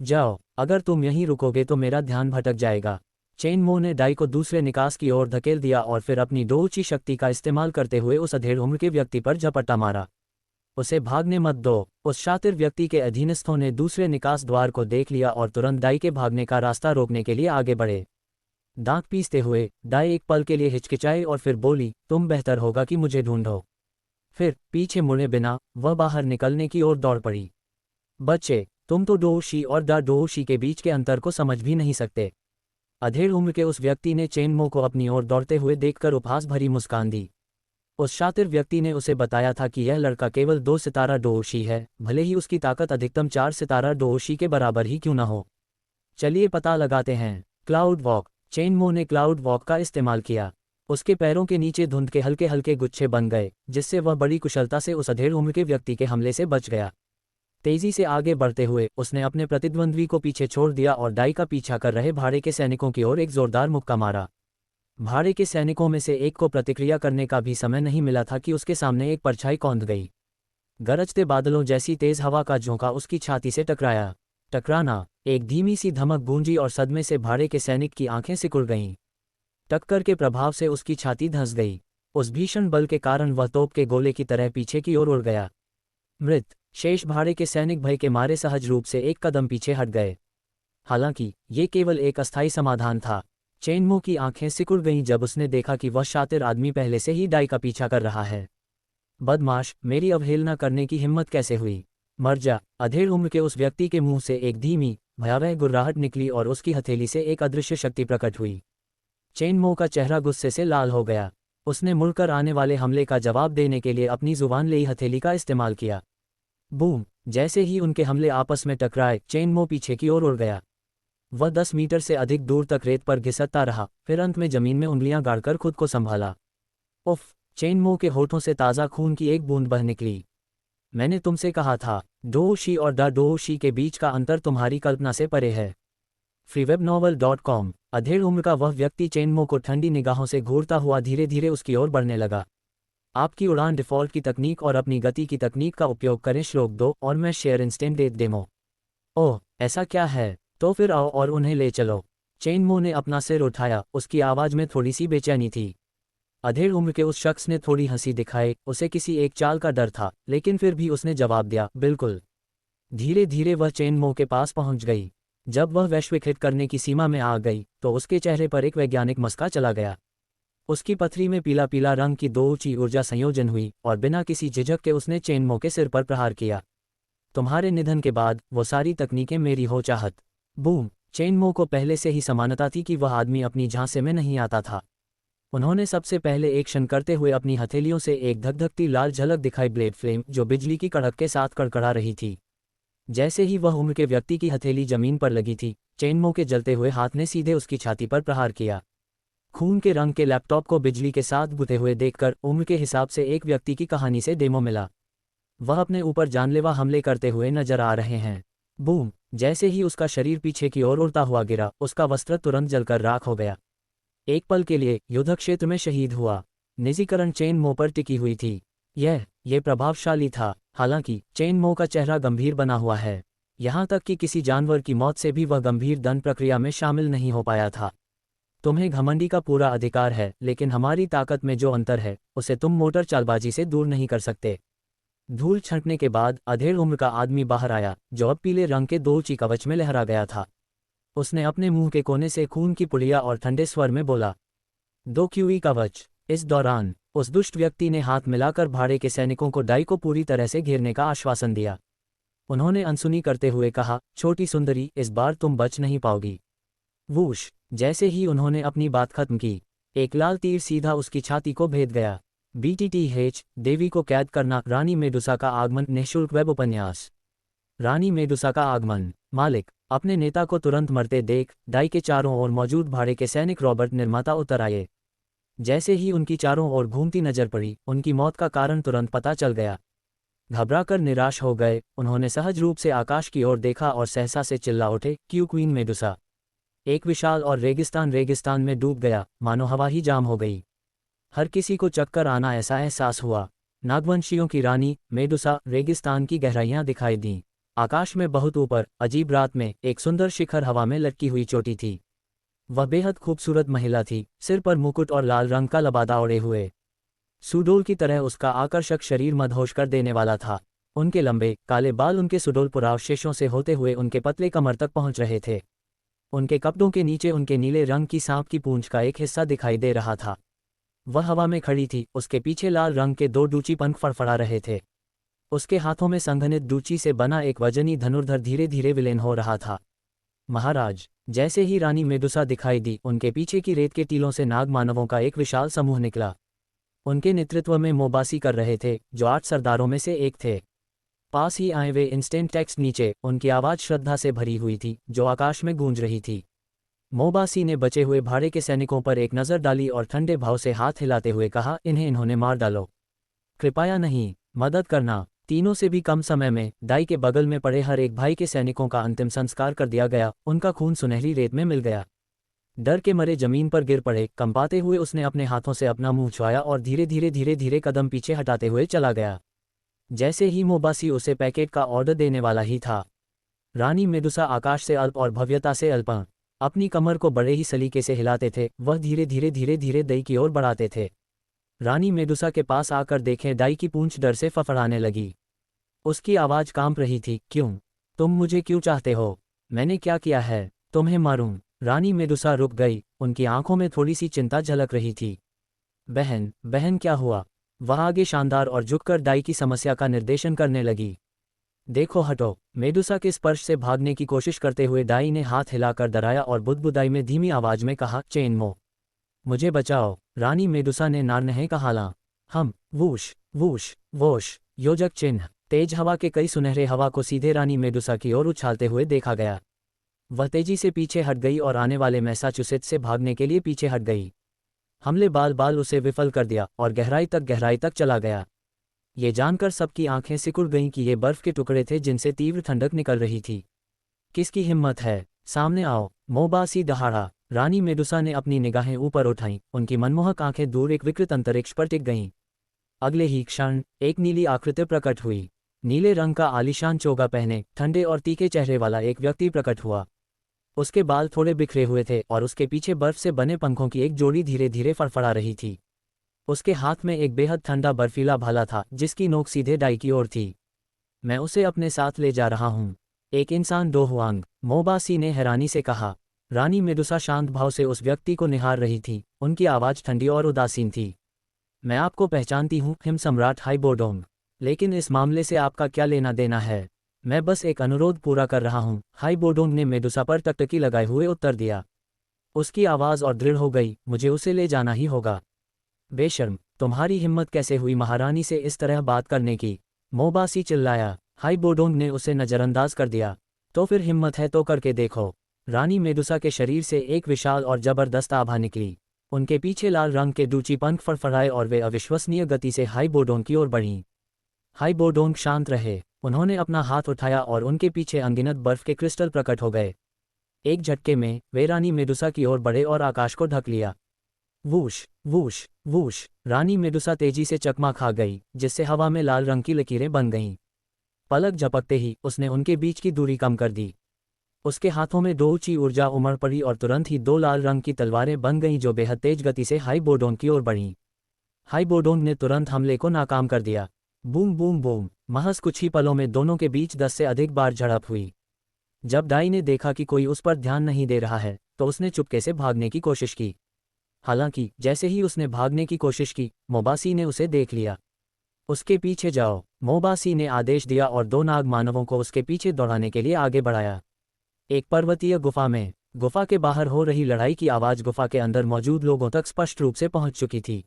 जाओ, अगर तुम यहीं रुकोगे तो मेरा ध्यान भटक जाएगा। चेनमो ने दाई को दूसरे निकास की ओर धकेल दिया और फिर अपनी दोची शक्ति का इस्तेमाल करते हुए उस अधेड़ उम्र के व्यक्ति पर झपट्टा मारा। उसे भागने मत दो। उस शातिर व्यक्ति के अधीनस्थों ने दूसरे निकास द्वार को देख लिया और तुरंत दाई के भागने का रास्ता रोकने के लिए आगे बढ़े। दांत पीसते हुए दाई एक पल के लिए हिचकिचाई और फिर बोली, तुम बेहतर होगा कि मुझे ढूंढो। फिर पीछे मुड़े बिना वह बाहर निकलने की ओर दौड़ पड़ी। बच्चे, तुम तो डोशी और दाओशी के बीच के अंतर को समझ भी नहीं सकते। अधेड़ उम्र के उस व्यक्ति ने चेनमो को अपनी ओर दौड़ते हुए देखकर उपहास भरी मुस्कान दी। उस शातिर व्यक्ति ने उसे बताया था कि यह लड़का केवल 2 सितारा डोशी है, भले ही उसकी ताकत अधिकतम 4 सितारा डोशी के बराबर ही क्यों न हो। चलिए पता लगाते हैं। Cloud walk. चेनमो ने क्लाउड वॉक का इस्तेमाल किया। उसके पैरों के नीचे धुंध के हल्के हल्के गुच्छे बन गए, जिससे वह बड़ी कुशलता से उस अधेड़ उम्र के व्यक्ति के हमले से बच गया। तेजी से आगे बढ़ते हुए उसने अपने प्रतिद्वंद्वी को पीछे छोड़ दिया और दाई का पीछा कर रहे भाड़े के सैनिकों की ओर एक जोरदार मुक्का मारा। भाड़े के सैनिकों में से एक को प्रतिक्रिया करने का भी समय नहीं मिला था कि उसके सामने एक परछाई कौंध गई। गरजते बादलों जैसी तेज हवा का झोंका उसकी छाती से टकराया। टकराना, एक धीमी सी धमक गूंजी और सदमे से भाड़े के सैनिक की आंखें सिकुड़ गईं। टक्कर के प्रभाव से उसकी छाती धंस गई। उस भीषण बल के कारण वह तोप के गोले की तरह पीछे की ओर उड़ गया। मृत शेष भाड़े के सैनिक भय के मारे सहज रूप से एक कदम पीछे हट गए। हालांकि ये केवल एक अस्थायी समाधान था। चेनमो की आंखें सिकुड़ गईं जब उसने देखा कि वह शातिर आदमी पहले से ही डाई का पीछा कर रहा है। बदमाश, मेरी अवहेलना करने की हिम्मत कैसे हुई? मर जा। अधेड़ उम्र के उस व्यक्ति के मुंह से एक धीमी भयावह गुर्राहट निकली और उसकी हथेली से एक अदृश्य शक्ति प्रकट हुई। चेनमो का चेहरा गुस्से से लाल हो गया। उसने मुड़कर आने वाले हमले का जवाब देने के लिए अपनी जुबान लेई हथेली का इस्तेमाल किया। बूम! जैसे ही उनके हमले आपस में टकराए, चेनमो पीछे की ओर उड़ गया। वह 10 मीटर से अधिक दूर तक रेत पर घिसटता रहा, फिर अंत में जमीन में उंगलियां गाड़कर खुद को संभाला। उफ! चेनमो के होठों से ताज़ा खून की एक बूंद बह निकली। मैंने तुमसे कहा था, डोओशी और द डोओशी के बीच का अंतर तुम्हारी कल्पना से परे है। freewebnovel.com। अधेड़ उम्र का वह व्यक्ति चेनमो को ठंडी निगाहों से घूरता हुआ धीरे धीरे उसकी ओर बढ़ने लगा। आपकी उड़ान डिफ़ॉल्ट की तकनीक और अपनी गति की तकनीक का उपयोग करें। श्लोक 2 और मैं शेयर इंस्टेंट डेमो। ओह, ऐसा क्या है? तो फिर आओ और उन्हें ले चलो। चेनमो ने अपना सिर उठाया, उसकी आवाज़ में थोड़ी सी बेचैनी थी। अधेड़ उम्र के उस शख्स ने थोड़ी हंसी दिखाई। उसे किसी एक चाल का डर था, लेकिन फिर भी उसने जवाब दिया, बिल्कुल। धीरे धीरे वह चेनमो के पास पहुंच गई। जब वह वैश्विक हिट करने की सीमा में आ गई तो उसके चेहरे पर एक वैज्ञानिक मस्का चला गया। उसकी पथरी में पीला पीला रंग की दो ऊंची ऊर्जा संयोजन हुई और बिना किसी झिझक के उसने चेनमो के सिर पर प्रहार किया। तुम्हारे निधन के बाद वो सारी तकनीकें मेरी हो चाहत। बूम! चेनमो को पहले से ही समानता थी कि वह आदमी अपनी झांसे में नहीं आता था। उन्होंने सबसे पहले एक क्षण करते हुए अपनी हथेलियों से एक धकधकती लाल झलक दिखाई, ब्लेड फ्लेम जो बिजली की कड़क के साथ कड़कड़ा रही थी। जैसे ही वह उम्र के व्यक्ति की हथेली जमीन पर लगी थी, चेनमो के जलते हुए हाथ ने सीधे उसकी छाती पर प्रहार किया। खून के रंग के लैपटॉप को बिजली के साथ बुते हुए देखकर उम्र के हिसाब से एक व्यक्ति की कहानी से डेमो मिला। वह अपने ऊपर जानलेवा हमले करते हुए नजर आ रहे हैं। बूम! जैसे ही उसका शरीर पीछे की ओर उड़ता हुआ गिरा, उसका वस्त्र तुरंत जलकर राख हो गया। एक पल के लिए युद्ध क्षेत्र में शहीद हुआ। निजीकरण चेनमो पर टिकी हुई थी। यह प्रभावशाली था। हालांकि चेनमो का चेहरा गंभीर बना हुआ है, यहाँ तक कि किसी जानवर की मौत से भी वह गंभीर दंड प्रक्रिया में शामिल नहीं हो पाया था। तुम्हें घमंडी का पूरा अधिकार है, लेकिन हमारी ताकत में जो अंतर है उसे तुम मोटर चालबाजी से दूर नहीं कर सकते। धूल छंटने के बाद अधेड़ उम्र का आदमी बाहर आया, जो अब पीले रंग के दो ऊंची कवच में लहरा गया था। उसने अपने मुंह के कोने से खून की पुड़िया और ठंडे स्वर में बोला, 2 क्यूई कवच। इस दौरान उस दुष्ट व्यक्ति ने हाथ मिलाकर भाड़े के सैनिकों को डाई को पूरी तरह से घेरने का आश्वासन दिया। उन्होंने अनसुनी करते हुए कहा, छोटी सुंदरी, इस बार तुम बच नहीं पाओगी। वूश! जैसे ही उन्होंने अपनी बात खत्म की, एक लाल तीर सीधा उसकी छाती को भेद गया। BTTH देवी को कैद करना। रानी मेडुसा का आगमन। निःशुल्क वेब उपन्यास। रानी मेडुसा का आगमन। मालिक, अपने नेता को तुरंत मरते देख डाई के चारों ओर मौजूद भाड़े के सैनिक रॉबर्ट निर्माता उतर आए। जैसे ही उनकी चारों ओर घूमती नजर पड़ी, उनकी मौत का कारण तुरंत पता चल गया। घबराकर निराश हो गए, उन्होंने सहज रूप से आकाश की ओर देखा और सहसा से चिल्ला उठे, क्यों क्वीन मेडुसा? एक विशाल और रेगिस्तान में डूब गया, मानो हवा ही जाम हो गई। हर किसी को चक्कर आना ऐसा एहसास हुआ। नागवंशियों की रानी मेडुसा। रेगिस्तान की गहराइयां दिखाई दीं। आकाश में बहुत ऊपर अजीब रात में एक सुंदर शिखर हवा में लटकी हुई चोटी थी। वह बेहद खूबसूरत महिला थी, सिर पर मुकुट और लाल रंग का लबादा ओढ़े हुए। सुडोल की तरह उसका आकर्षक शरीर मदहोश कर देने वाला था। उनके लंबे काले बाल उनके सुडोल पुरावशेषों से होते हुए उनके पतले कमर तक पहुंच रहे थे। उनके कपड़ों के नीचे उनके नीले रंग की सांप की पूंछ का एक हिस्सा दिखाई दे रहा था। वह हवा में खड़ी थी, उसके पीछे लाल रंग के 2 डूची पंख फड़फड़ा रहे थे। उसके हाथों में संघनित डूची से बना एक वजनी धनुर्धर धीरे धीरे विलीन हो रहा था। महाराज! जैसे ही रानी मेडुसा दिखाई दी, उनके पीछे की रेत के टीलों से नाग मानवों का एक विशाल समूह निकला। उनके नेतृत्व में मोबासी कर रहे थे, जो 8 सरदारों में से एक थे। पास ही आए वे इंस्टेंट टेक्स्ट नीचे, उनकी आवाज़ श्रद्धा से भरी हुई थी, जो आकाश में गूंज रही थी। मोबासी ने बचे हुए भाड़े के सैनिकों पर एक नज़र डाली और ठंडे भाव से हाथ हिलाते हुए कहा, इन्होंने मार डालो। कृपया नहीं, मदद करना। तीनों से भी कम समय में डाई के बगल में पड़े हर एक भाई के सैनिकों का अंतिम संस्कार कर दिया गया। उनका खून सुनहरी रेत में मिल गया। डर के मरे जमीन पर गिर पड़े। कंपाते हुए उसने अपने हाथों से अपना मुंह छुआया और धीरे धीरे कदम पीछे हटाते हुए चला गया। जैसे ही मोबासी उसे पैकेट का ऑर्डर देने वाला ही था, रानी मेडुसा आकाश से अल्प और भव्यता से अल्प अपनी कमर को बड़े ही सलीके से हिलाते थे। वह धीरे धीरे दाई की ओर बढ़ाते थे। रानी मेडुसा के पास आकर देखें, दाई की पूंछ डर से फफड़ाने लगी। उसकी आवाज़ कांप रही थी। क्यों? तुम मुझे क्यों चाहते हो? मैंने क्या किया है? तुम्हें मारूं? रानी मेडुसा रुक गई, उनकी आंखों में थोड़ी सी चिंता झलक रही थी। बहन, बहन क्या हुआ? वह आगे शानदार और झुककर दाई की समस्या का निर्देशन करने लगी। देखो, हटो। मेडुसा के स्पर्श से भागने की कोशिश करते हुए दाई ने हाथ हिलाकर डराया और बुदबुदाई में धीमी आवाज में कहा, चेनमो, मुझे बचाओ। रानी मेडुसा ने नारनहे कहा, ला हम वूश वूश वोश योजक चिन्ह। तेज हवा के कई सुनहरे हवा को सीधे रानी मेडुसा की ओर उछालते हुए देखा गया। वह तेजी से पीछे हट गई और आने वाले मैसाचुसेट्स से भागने के लिए पीछे हट गई। हमले बाल उसे विफल कर दिया और गहराई तक चला गया। ये जानकर सबकी आंखें सिकुड़ गईं कि ये बर्फ के टुकड़े थे जिनसे तीव्र ठंडक निकल रही थी। किसकी हिम्मत है? सामने आओ। मोबासी दहाड़ा। रानी मेडुसा ने अपनी निगाहें ऊपर उठाईं, उनकी मनमोहक आंखें दूर एक विकृत अंतरिक्ष पर टिक गईं। अगले ही क्षण एक नीली आकृति प्रकट हुई। नीले रंग का आलीशान चोगा पहने, ठंडे और तीखे चेहरे वाला एक व्यक्ति प्रकट हुआ। उसके बाल थोड़े बिखरे हुए थे और उसके पीछे बर्फ से बने पंखों की एक जोड़ी धीरे धीरे फड़फड़ा रही थी। उसके हाथ में एक बेहद ठंडा बर्फीला भाला था जिसकी नोक सीधे दाई की ओर थी। मैं उसे अपने साथ ले जा रहा हूँ। एक इंसान डो हुआंग, मोबासी ने हैरानी से कहा। रानी मेडुसा शांत भाव से उस व्यक्ति को निहार रही थी, उनकी आवाज़ ठंडी और उदासीन थी। मैं आपको पहचानती हूँ, हिम सम्राट हाइबोडोंग, लेकिन इस मामले से आपका क्या लेना देना है? मैं बस एक अनुरोध पूरा कर रहा हूँ, हाइबोडोंग ने मेडुसा पर टकटकी लगाए हुए उत्तर दिया। उसकी आवाज़ और दृढ़ हो गई, मुझे उसे ले जाना ही होगा। बेशर्म, तुम्हारी हिम्मत कैसे हुई महारानी से इस तरह बात करने की? मोबासी चिल्लाया। हाइबोडोंग ने उसे नज़रअंदाज कर दिया। तो फिर हिम्मत है तो करके देखो। रानी मेडुसा के शरीर से एक विशाल और जबरदस्त आभा निकली। उनके पीछे लाल रंग के दूची पंख फड़फड़ाए और वे अविश्वसनीय गति से हाइबोडोंग की ओर बढ़ीं। हाइबोडोंग शांत रहे। उन्होंने अपना हाथ उठाया और उनके पीछे अनगिनत बर्फ के क्रिस्टल प्रकट हो गए। एक झटके में वे रानी मेडुसा की ओर बढ़े और आकाश को ढक लिया। Whoosh whoosh whoosh. रानी मेडुसा तेजी से चकमा खा गई, जिससे हवा में लाल रंग की लकीरें बन गईं। पलक झपकते ही उसने उनके बीच की दूरी कम कर दी। उसके हाथों में दो ऊंची ऊर्जा उमड़ पड़ी और तुरंत ही दो लाल रंग की तलवारें बन गईं जो बेहद तेज गति से हाइबोडोंग की ओर बढ़ीं। हाइबोडोंग ने तुरंत हमले को नाकाम कर दिया। Boom boom boom. महज कुछ ही पलों में दोनों के बीच 10 से अधिक बार झड़प हुई। जब दाई ने देखा कि कोई उस पर ध्यान नहीं दे रहा है तो उसने चुपके से भागने की कोशिश की। हालांकि जैसे ही उसने भागने की कोशिश की, मोबासी ने उसे देख लिया। उसके पीछे जाओ, मोबासी ने आदेश दिया और दो नाग मानवों को उसके पीछे दौड़ाने के लिए आगे बढ़ाया। एक पर्वतीय गुफा में, गुफा के बाहर हो रही लड़ाई की आवाज़ गुफा के अंदर मौजूद लोगों तक स्पष्ट रूप से पहुंच चुकी थी।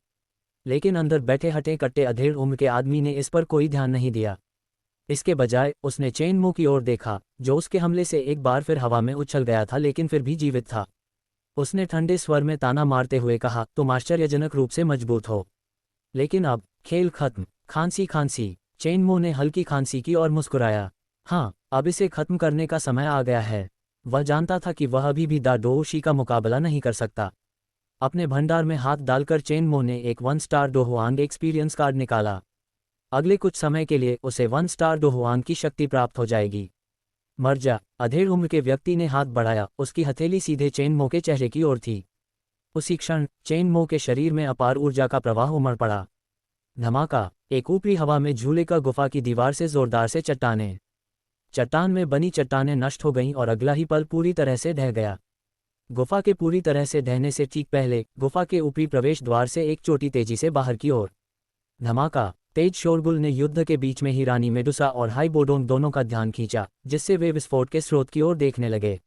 लेकिन अंदर बैठे हटे कट्टे अधेड़ उम्र के आदमी ने इस पर कोई ध्यान नहीं दिया। इसके बजाय उसने चेनमो की ओर देखा, जो उसके हमले से एक बार फिर हवा में उछल गया था लेकिन फिर भी जीवित था। उसने ठंडे स्वर में ताना मारते हुए कहा, तुम आश्चर्यजनक रूप से मजबूत हो। लेकिन अब खेल खत्म। खांसी खांसी। चेनमो ने हल्की खांसी की और मुस्कुराया। हाँ, अब इसे खत्म करने का समय आ गया है। वह जानता था कि वह अभी भी दाडोशी का मुकाबला नहीं कर सकता। अपने भंडार में हाथ डालकर चेनमो ने एक 1 स्टार डोहुआंग एक्सपीरियंस कार्ड निकाला। अगले कुछ समय के लिए उसे 1 स्टार डोहुआंग की शक्ति प्राप्त हो जाएगी। मर जा। अधेड़ उम्र के व्यक्ति ने हाथ बढ़ाया, उसकी हथेली सीधे चेनमो के चेहरे की ओर थी। उसी क्षण चेनमो के शरीर में अपार ऊर्जा का प्रवाह उमड़ पड़ा। धमाका। एक ऊपरी हवा में झूले का गुफा की दीवार से जोरदार से चट्टान में बनी चट्टानें नष्ट हो गईं और अगला ही पल पूरी तरह से ढह गया। गुफा के पूरी तरह से ढहने से ठीक पहले गुफा के ऊपरी प्रवेश द्वार से एक चोटी तेजी से बाहर की ओर। धमाका। तेज शोरगुल ने युद्ध के बीच में ही रानी मेडुसा और हाइबोडोंग दोनों का ध्यान खींचा, जिससे वे विस्फोट के स्रोत की ओर देखने लगे।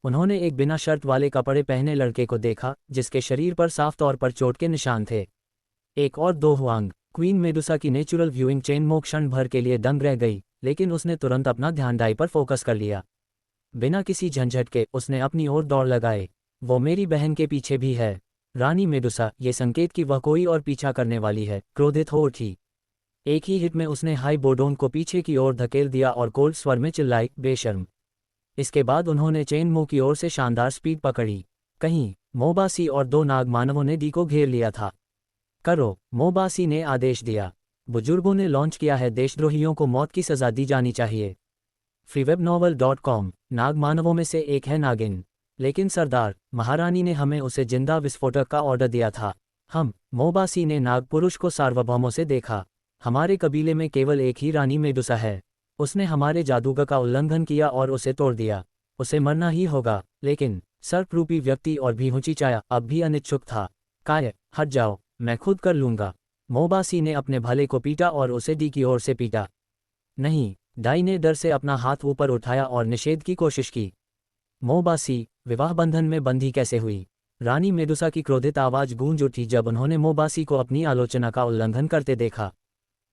उन्होंने एक बिना शर्ट वाले कपड़े पहने लड़के को देखा, जिसके शरीर पर साफ तौर पर चोट के निशान थे। एक और दो हुआंग। क्वीन मेडुसा की नेचुरल व्यूइंग चेनमो क्षण भर के लिए दंग रह गई, लेकिन उसने तुरंत अपना ध्यान दाई पर फोकस कर लिया। बिना किसी झंझट के उसने अपनी ओर दौड़ लगाए। वो मेरी बहन के पीछे भी है। रानी मेडुसा, ये संकेत कि वह कोई और पीछा करने वाली है, क्रोधित हो उठी। एक ही हिट में उसने हाइबोडोंग को पीछे की ओर धकेल दिया और कोल्ड स्वर में चिल्लाई, बेशर्म। इसके बाद उन्होंने चेनमो की ओर से शानदार स्पीड पकड़ी। कहीं मोबासी और दो नाग मानवों ने डी को घेर लिया था। करो, मोबासी ने आदेश दिया। बुजुर्गों ने लॉन्च किया है, देशद्रोहियों को मौत की सजा दी जानी चाहिए। freewebnovel.com। नाग मानवों में से एक है नागिन, लेकिन सरदार, महारानी ने हमें उसे जिंदा विस्फोटक का ऑर्डर दिया था। हम, मोबासी ने नागपुरुष को सार्वभौमों से देखा। हमारे कबीले में केवल एक ही रानी मेडुसा है। उसने हमारे जादूगर का उल्लंघन किया और उसे तोड़ दिया। उसे मरना ही होगा। लेकिन सर्परूपी व्यक्ति और भी हुचिचाया अब भी अनिच्छुक था। काय, हट जाओ, मैं खुद कर लूंगा। मोबासी ने अपने भले को पीटा और उसे डी की ओर से पीटा। नहीं, डाई ने डर से अपना हाथ ऊपर उठाया और निषेध की कोशिश की। मोबासी, विवाह बंधन में बंधी कैसे हुई? रानी मेडुसा की क्रोधित आवाज गूंज उठी जब उन्होंने मोबासी को अपनी आलोचना का उल्लंघन करते देखा।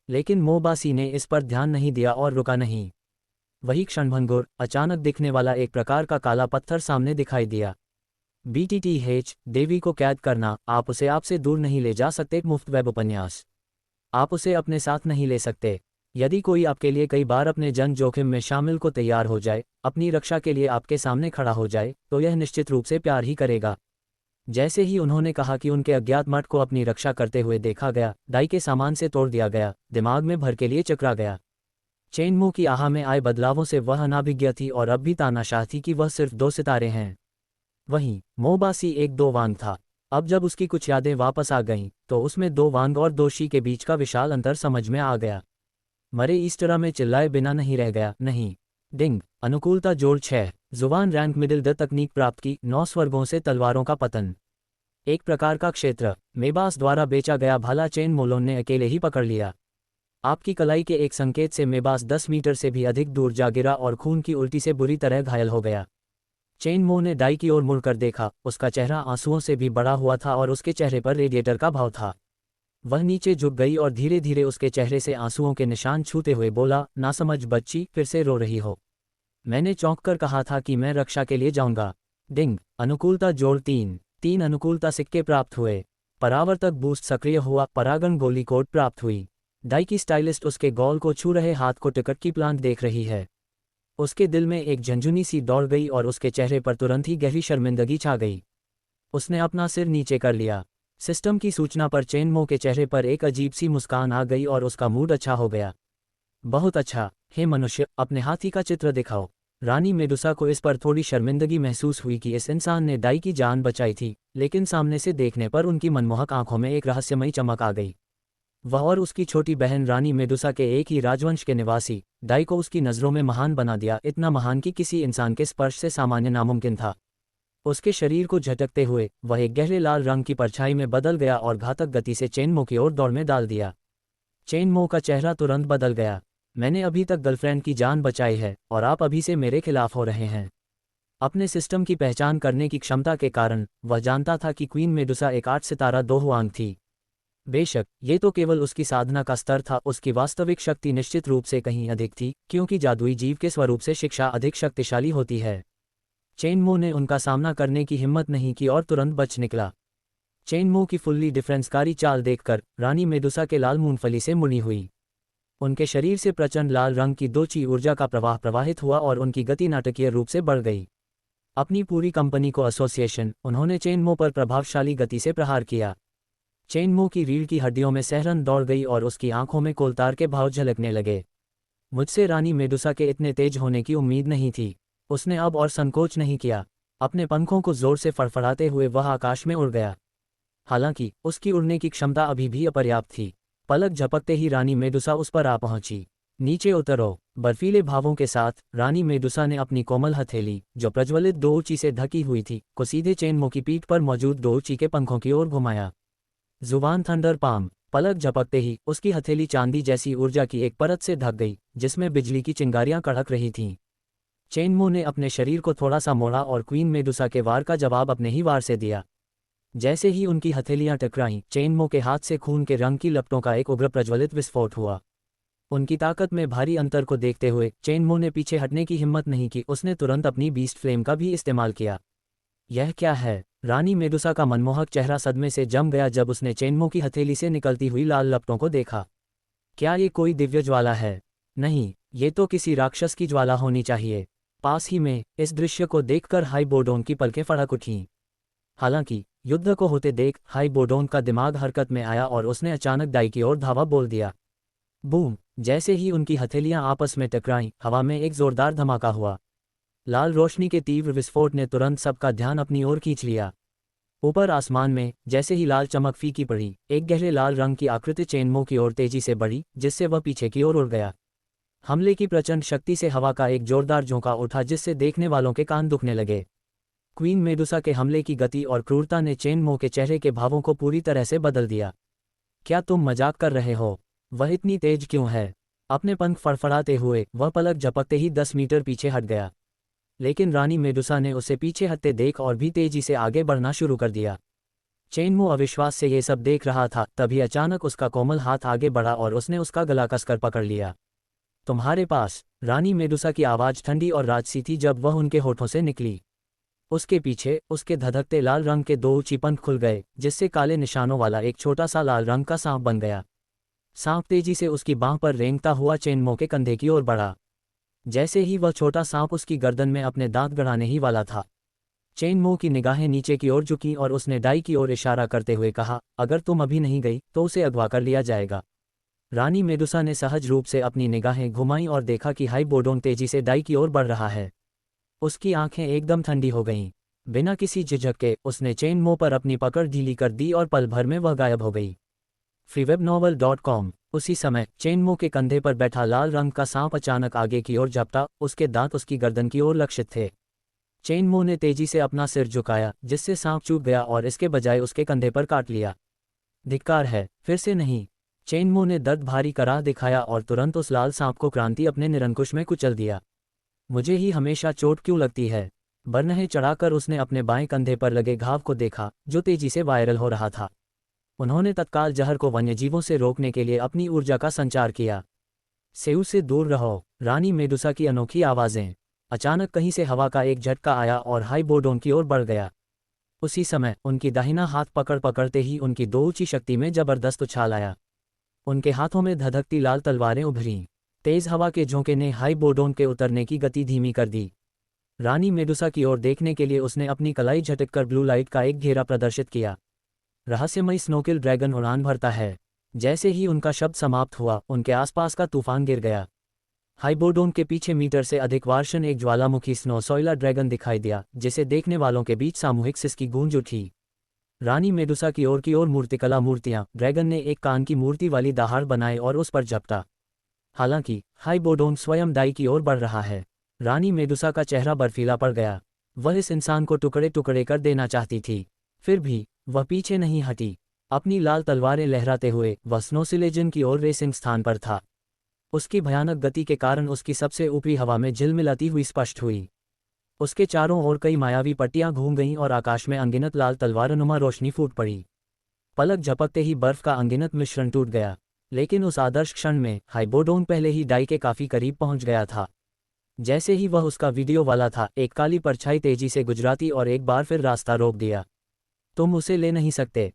लेकिन मोबासी ने इस पर ध्यान नहीं दिया और रुका नहीं। वही क्षणभंगुर, अचानक दिखने वाला एक प्रकार का काला पत्थर सामने दिखाई दिया। BTTH, देवी को कैद करना, आप उसे आपसे दूर नहीं ले जा सकते। मुफ्त वेब उपन्यास। आप उसे अपने साथ नहीं ले सकते। यदि कोई आपके लिए कई बार अपने जन जोखिम में शामिल को तैयार हो जाए, अपनी रक्षा के लिए आपके सामने खड़ा हो जाए, तो यह निश्चित रूप से प्यार ही करेगा। जैसे ही उन्होंने कहा कि उनके अज्ञात मठ को अपनी रक्षा करते हुए देखा गया, डाई के सामान से तोड़ दिया गया, दिमाग में भर के लिए चकरा गया। चेनमो की आह में आए बदलावों से वह अनाभिज्ञ थी और अब भी तानाशाह थी कि वह सिर्फ 2 सितारे हैं। वहीं मोबासी एक दो वांग था। अब जब उसकी कुछ यादें वापस आ गईं, तो उसमें 2 वांग और दोषी के बीच का विशाल अंतर समझ में आ गया। मरे ईस्टरा में चिल्लाए बिना नहीं रह गया। नहीं। डिंग, अनुकूलता जोड़ 6, जुबान रैंक मिडिल द तकनीक प्राप्त की। 9 स्वर्गों से तलवारों का पतन। एक प्रकार का क्षेत्र, मेबास द्वारा बेचा गया भाला चेन मोलोन ने अकेले ही पकड़ लिया। आपकी कलाई के एक संकेत से मेबास 10 मीटर से भी अधिक दूर जा गिरा और खून की उल्टी से बुरी तरह घायल हो गया। चेन मो ने डाई की ओर मुड़कर देखा। उसका चेहरा आंसुओं से भी बड़ा हुआ था और उसके चेहरे पर रेडिएटर का भाव था। वह नीचे झुक गई और धीरे धीरे उसके चेहरे से आंसुओं के निशान छूते हुए बोला, नासमझ बच्ची, फिर से रो रही हो। मैंने चौंक कर कहा था कि मैं रक्षा के लिए जाऊंगा। डिंग, अनुकूलता जोड़ 3 अनुकूलता सिक्के प्राप्त हुए। परावर्तक बूस्ट सक्रिय हुआ। परागण गोली कोड प्राप्त हुई। डाई की स्टाइलिस्ट उसके गॉल को छू रहे हाथ को टिकट की प्लांट देख रही है। उसके दिल में एक झंझुनी सी दौड़ गई और उसके चेहरे पर तुरंत ही गहरी शर्मिंदगी छा गई। उसने अपना सिर नीचे कर लिया। सिस्टम की सूचना पर चेनमो के चेहरे पर एक अजीब सी मुस्कान आ गई और उसका मूड अच्छा हो गया। बहुत अच्छा। हे मनुष्य, अपने हाथी का चित्र दिखाओ। रानी मेडुसा को इस पर थोड़ी शर्मिंदगी महसूस हुई कि इस इंसान ने डाई की जान बचाई थी, लेकिन सामने से देखने पर उनकी मनमोहक आंखों में एक रहस्यमयी चमक आ गई। वह और उसकी छोटी बहन रानी मेडुसा के एक ही राजवंश के निवासी, डाई को उसकी नज़रों में महान बना दिया, इतना महान कि किसी इंसान के स्पर्श से सामान्य नामुमकिन था। उसके शरीर को झटकते हुए वह एक गहरे लाल रंग की परछाई में बदल गया और घातक गति से चेनमो की ओर दौड़ में डाल दिया। चेनमो का चेहरा तुरंत बदल गया। मैंने अभी तक गर्लफ्रेंड की जान बचाई है और आप अभी से मेरे खिलाफ हो रहे हैं। अपने सिस्टम की पहचान करने की क्षमता के कारण वह जानता था कि क्वीन मेडुसा एक 8 सितारा दोहुआंग थी। बेशक ये तो केवल उसकी साधना का स्तर था, उसकी वास्तविक शक्ति निश्चित रूप से कहीं अधिक थी, क्योंकि जादुई जीव के स्वरूप से शिक्षा अधिक शक्तिशाली होती है। चेनमो ने उनका सामना करने की हिम्मत नहीं की और तुरंत बच निकला। चेनमो की फुल्ली डिफेंसकारी चाल देखकर रानी मेडुसा के लाल मूंगफली से मुड़ी हुई। उनके शरीर से प्रचंड लाल रंग की दोची ऊर्जा का प्रवाह प्रवाहित हुआ और उनकी गति नाटकीय रूप से बढ़ गई। अपनी पूरी कंपनी को एसोसिएशन, उन्होंने चेनमो पर प्रभावशाली गति से प्रहार किया। चेनमो की रीढ़ की हड्डियों में सहरन दौड़ गई और उसकी आंखों में कोलतार के भाव झलकने लगे। मुझसे रानी मेडुसा के इतने तेज होने की उम्मीद नहीं थी। उसने अब और संकोच नहीं किया। अपने पंखों को जोर से फड़फड़ाते हुए वह आकाश में उड़ गया। हालांकि उसकी उड़ने की क्षमता अभी भी अपर्याप्त थी। पलक झपकते ही रानी मेडुसा उस पर आ पहुंची। नीचे उतरो। बर्फीले भावों के साथ रानी मेडुसा ने अपनी कोमल हथेली, जो प्रज्वलित दोउची से ढकी हुई थी, को सीधे चेनमो की पीठ पर मौजूद दोउची के पंखों की ओर घुमाया। जुबान थंडर पाम। पलक झपकते ही उसकी हथेली चांदी जैसी ऊर्जा की एक परत से ढक गई, जिसमें बिजली की चिंगारियां कड़क रही थीं। चेनमो ने अपने शरीर को थोड़ा सा मोड़ा और क्वीन मेडुसा के वार का जवाब अपने ही वार से दिया। जैसे ही उनकी हथेलियां टकराईं, चेनमो के हाथ से खून के रंग की लपटों का एक उग्र प्रज्वलित विस्फोट हुआ। उनकी ताकत में भारी अंतर को देखते हुए चेनमो ने पीछे हटने की हिम्मत नहीं की। उसने तुरंत अपनी बीस्ट फ्लेम का भी इस्तेमाल किया। यह क्या है? रानी मेडुसा का मनमोहक चेहरा सदमे से जम गया जब उसने चेनमो की हथेली से निकलती हुई लाल लपटों को देखा। क्या ये कोई दिव्य ज्वाला है? नहीं, ये तो किसी राक्षस की ज्वाला होनी चाहिए। पास ही में इस दृश्य को देखकर हाई बोडोन की पलकें फड़क उठीं। हालांकि युद्ध को होते देख हाई बोडोन का दिमाग हरकत में आया और उसने अचानक डाई की ओर धावा बोल दिया। बूम! जैसे ही उनकी हथेलियां आपस में टकराईं, हवा में एक जोरदार धमाका हुआ। लाल रोशनी के तीव्र विस्फोट ने तुरंत सबका ध्यान अपनी ओर खींच लिया। ऊपर आसमान में जैसे ही लाल चमक फीकी पड़ी, एक गहरे लाल रंग की आकृति चेनमो की ओर तेजी से बढ़ी, जिससे वह पीछे की ओर उड़ गया। हमले की प्रचंड शक्ति से हवा का एक जोरदार झोंका उठा, जिससे देखने वालों के कान दुखने लगे। क्वीन मेडुसा के हमले की गति और क्रूरता ने चेनमो के चेहरे के भावों को पूरी तरह से बदल दिया। क्या तुम मजाक कर रहे हो? वह इतनी तेज क्यों है? अपने पंख फड़फड़ाते हुए वह पलक झपकते ही 10 मीटर पीछे हट गया। लेकिन रानी मेडुसा ने उसे पीछे हटते देख और भी तेजी से आगे बढ़ना शुरू कर दिया। चेनमो अविश्वास से ये सब देख रहा था, तभी अचानक उसका कोमल हाथ आगे बढ़ा और उसने उसका गला कसकर पकड़ लिया। तुम्हारे पास? रानी मेडुसा की आवाज़ ठंडी और राजसी थी जब वह उनके होठों से निकली। उसके पीछे उसके धधकते लाल रंग के 2 ऊंचे पंख खुल गए, जिससे काले निशानों वाला एक छोटा सा लाल रंग का सांप बन गया। सांप तेजी से उसकी बांह पर रेंगता हुआ चेनमो के कंधे की ओर बढ़ा। जैसे ही वह छोटा सांप उसकी गर्दन में अपने दांत गड़ाने ही वाला था, चेनमो की निगाहें नीचे की ओर झुकीं और उसने डाई की ओर इशारा करते हुए कहा, अगर तुम अभी नहीं गई तो उसे अगवा कर लिया जाएगा। रानी मेडुसा ने सहज रूप से अपनी निगाहें घुमाईं और देखा कि हाइबोडोन तेजी से डाई की ओर बढ़ रहा है। उसकी आंखें एकदम ठंडी हो गईं। बिना किसी झिझक के उसने चेनमो पर अपनी पकड़ ढीली कर दी और पल भर में वह गायब हो गई। freewebnovel.com। उसी समय चेनमो के कंधे पर बैठा लाल रंग का सांप अचानक आगे की ओर झपटा, उसके दांत उसकी गर्दन की ओर लक्षित थे। चेनमो ने तेजी से अपना सिर झुकाया, जिससे सांप चूक गया और इसके बजाय उसके कंधे पर काट लिया। धिक्कार है, फिर से नहीं। चेनमो ने दर्द भारी कराह दिखाया और तुरंत उस लाल सांप को क्रांति अपने निरंकुश में कुचल दिया। मुझे ही हमेशा चोट क्यों लगती है? बरनहे चढ़ाकर उसने अपने बाएं कंधे पर लगे घाव को देखा, जो तेजी से वायरल हो रहा था। उन्होंने तत्काल जहर को वन्यजीवों से रोकने के लिए अपनी ऊर्जा का संचार किया। सेऊ से दूर रहो। रानी मेडुसा की अनोखी आवाज़ें। अचानक कहीं से हवा का एक झटका आया और हाइबोडोन की ओर बढ़ गया। उसी समय उनकी दाहिना हाथ पकड़ते ही उनकी 2 ऊंची शक्ति में जबरदस्त उछाल आया। उनके हाथों में धधकती लाल तलवारें उभरीं। तेज हवा के झोंके ने हाइबोडोन के उतरने की गति धीमी कर दी। रानी मेडुसा की ओर देखने के लिए उसने अपनी कलाई झटककर ब्लू लाइट का एक घेरा प्रदर्शित किया। रहस्यमयी स्नोकिल ड्रैगन उड़ान भरता है। जैसे ही उनका शब्द समाप्त हुआ, उनके आसपास का तूफान गिर गया। हाइबोडोन के पीछे मीटर से अधिक वार्षण एक ज्वालामुखी स्नोसॉइला ड्रैगन दिखाई दिया, जिसे देखने वालों के बीच सामूहिक सिसकी गूंज उठी। रानी मेडुसा की ओर मूर्तिकला मूर्तियां। ड्रैगन ने एक कान की मूर्ति वाली दहाड़ बनाई और उस पर झपटा। हालांकि हाइबोडोन स्वयं दाई की ओर बढ़ रहा है। रानी मेडुसा का चेहरा बर्फीला पड़ गया। वह इस इंसान को टुकड़े टुकड़े कर देना चाहती थी, फिर भी वह पीछे नहीं हटी। अपनी लाल तलवारें लहराते हुए वह स्नोसिलेजन की ओर रेसिंग स्थान पर था। उसकी भयानक गति के कारण उसकी सबसे ऊपरी हवा में झिलमिलाती हुई स्पष्ट हुई। उसके चारों ओर कई मायावी पट्टियां घूम गईं और आकाश में अनगिनत लाल तलवारनुमा रोशनी फूट पड़ी। पलक झपकते ही बर्फ का अनगिनत मिश्रण टूट गया। लेकिन उस आदर्श क्षण में हाइबोडोन पहले ही डाई के काफी करीब पहुंच गया था। जैसे ही वह उसका वीडियो वाला था, एक काली परछाई तेजी से गुजराती और एक बार फिर रास्ता रोक दिया। तुम उसे ले नहीं सकते।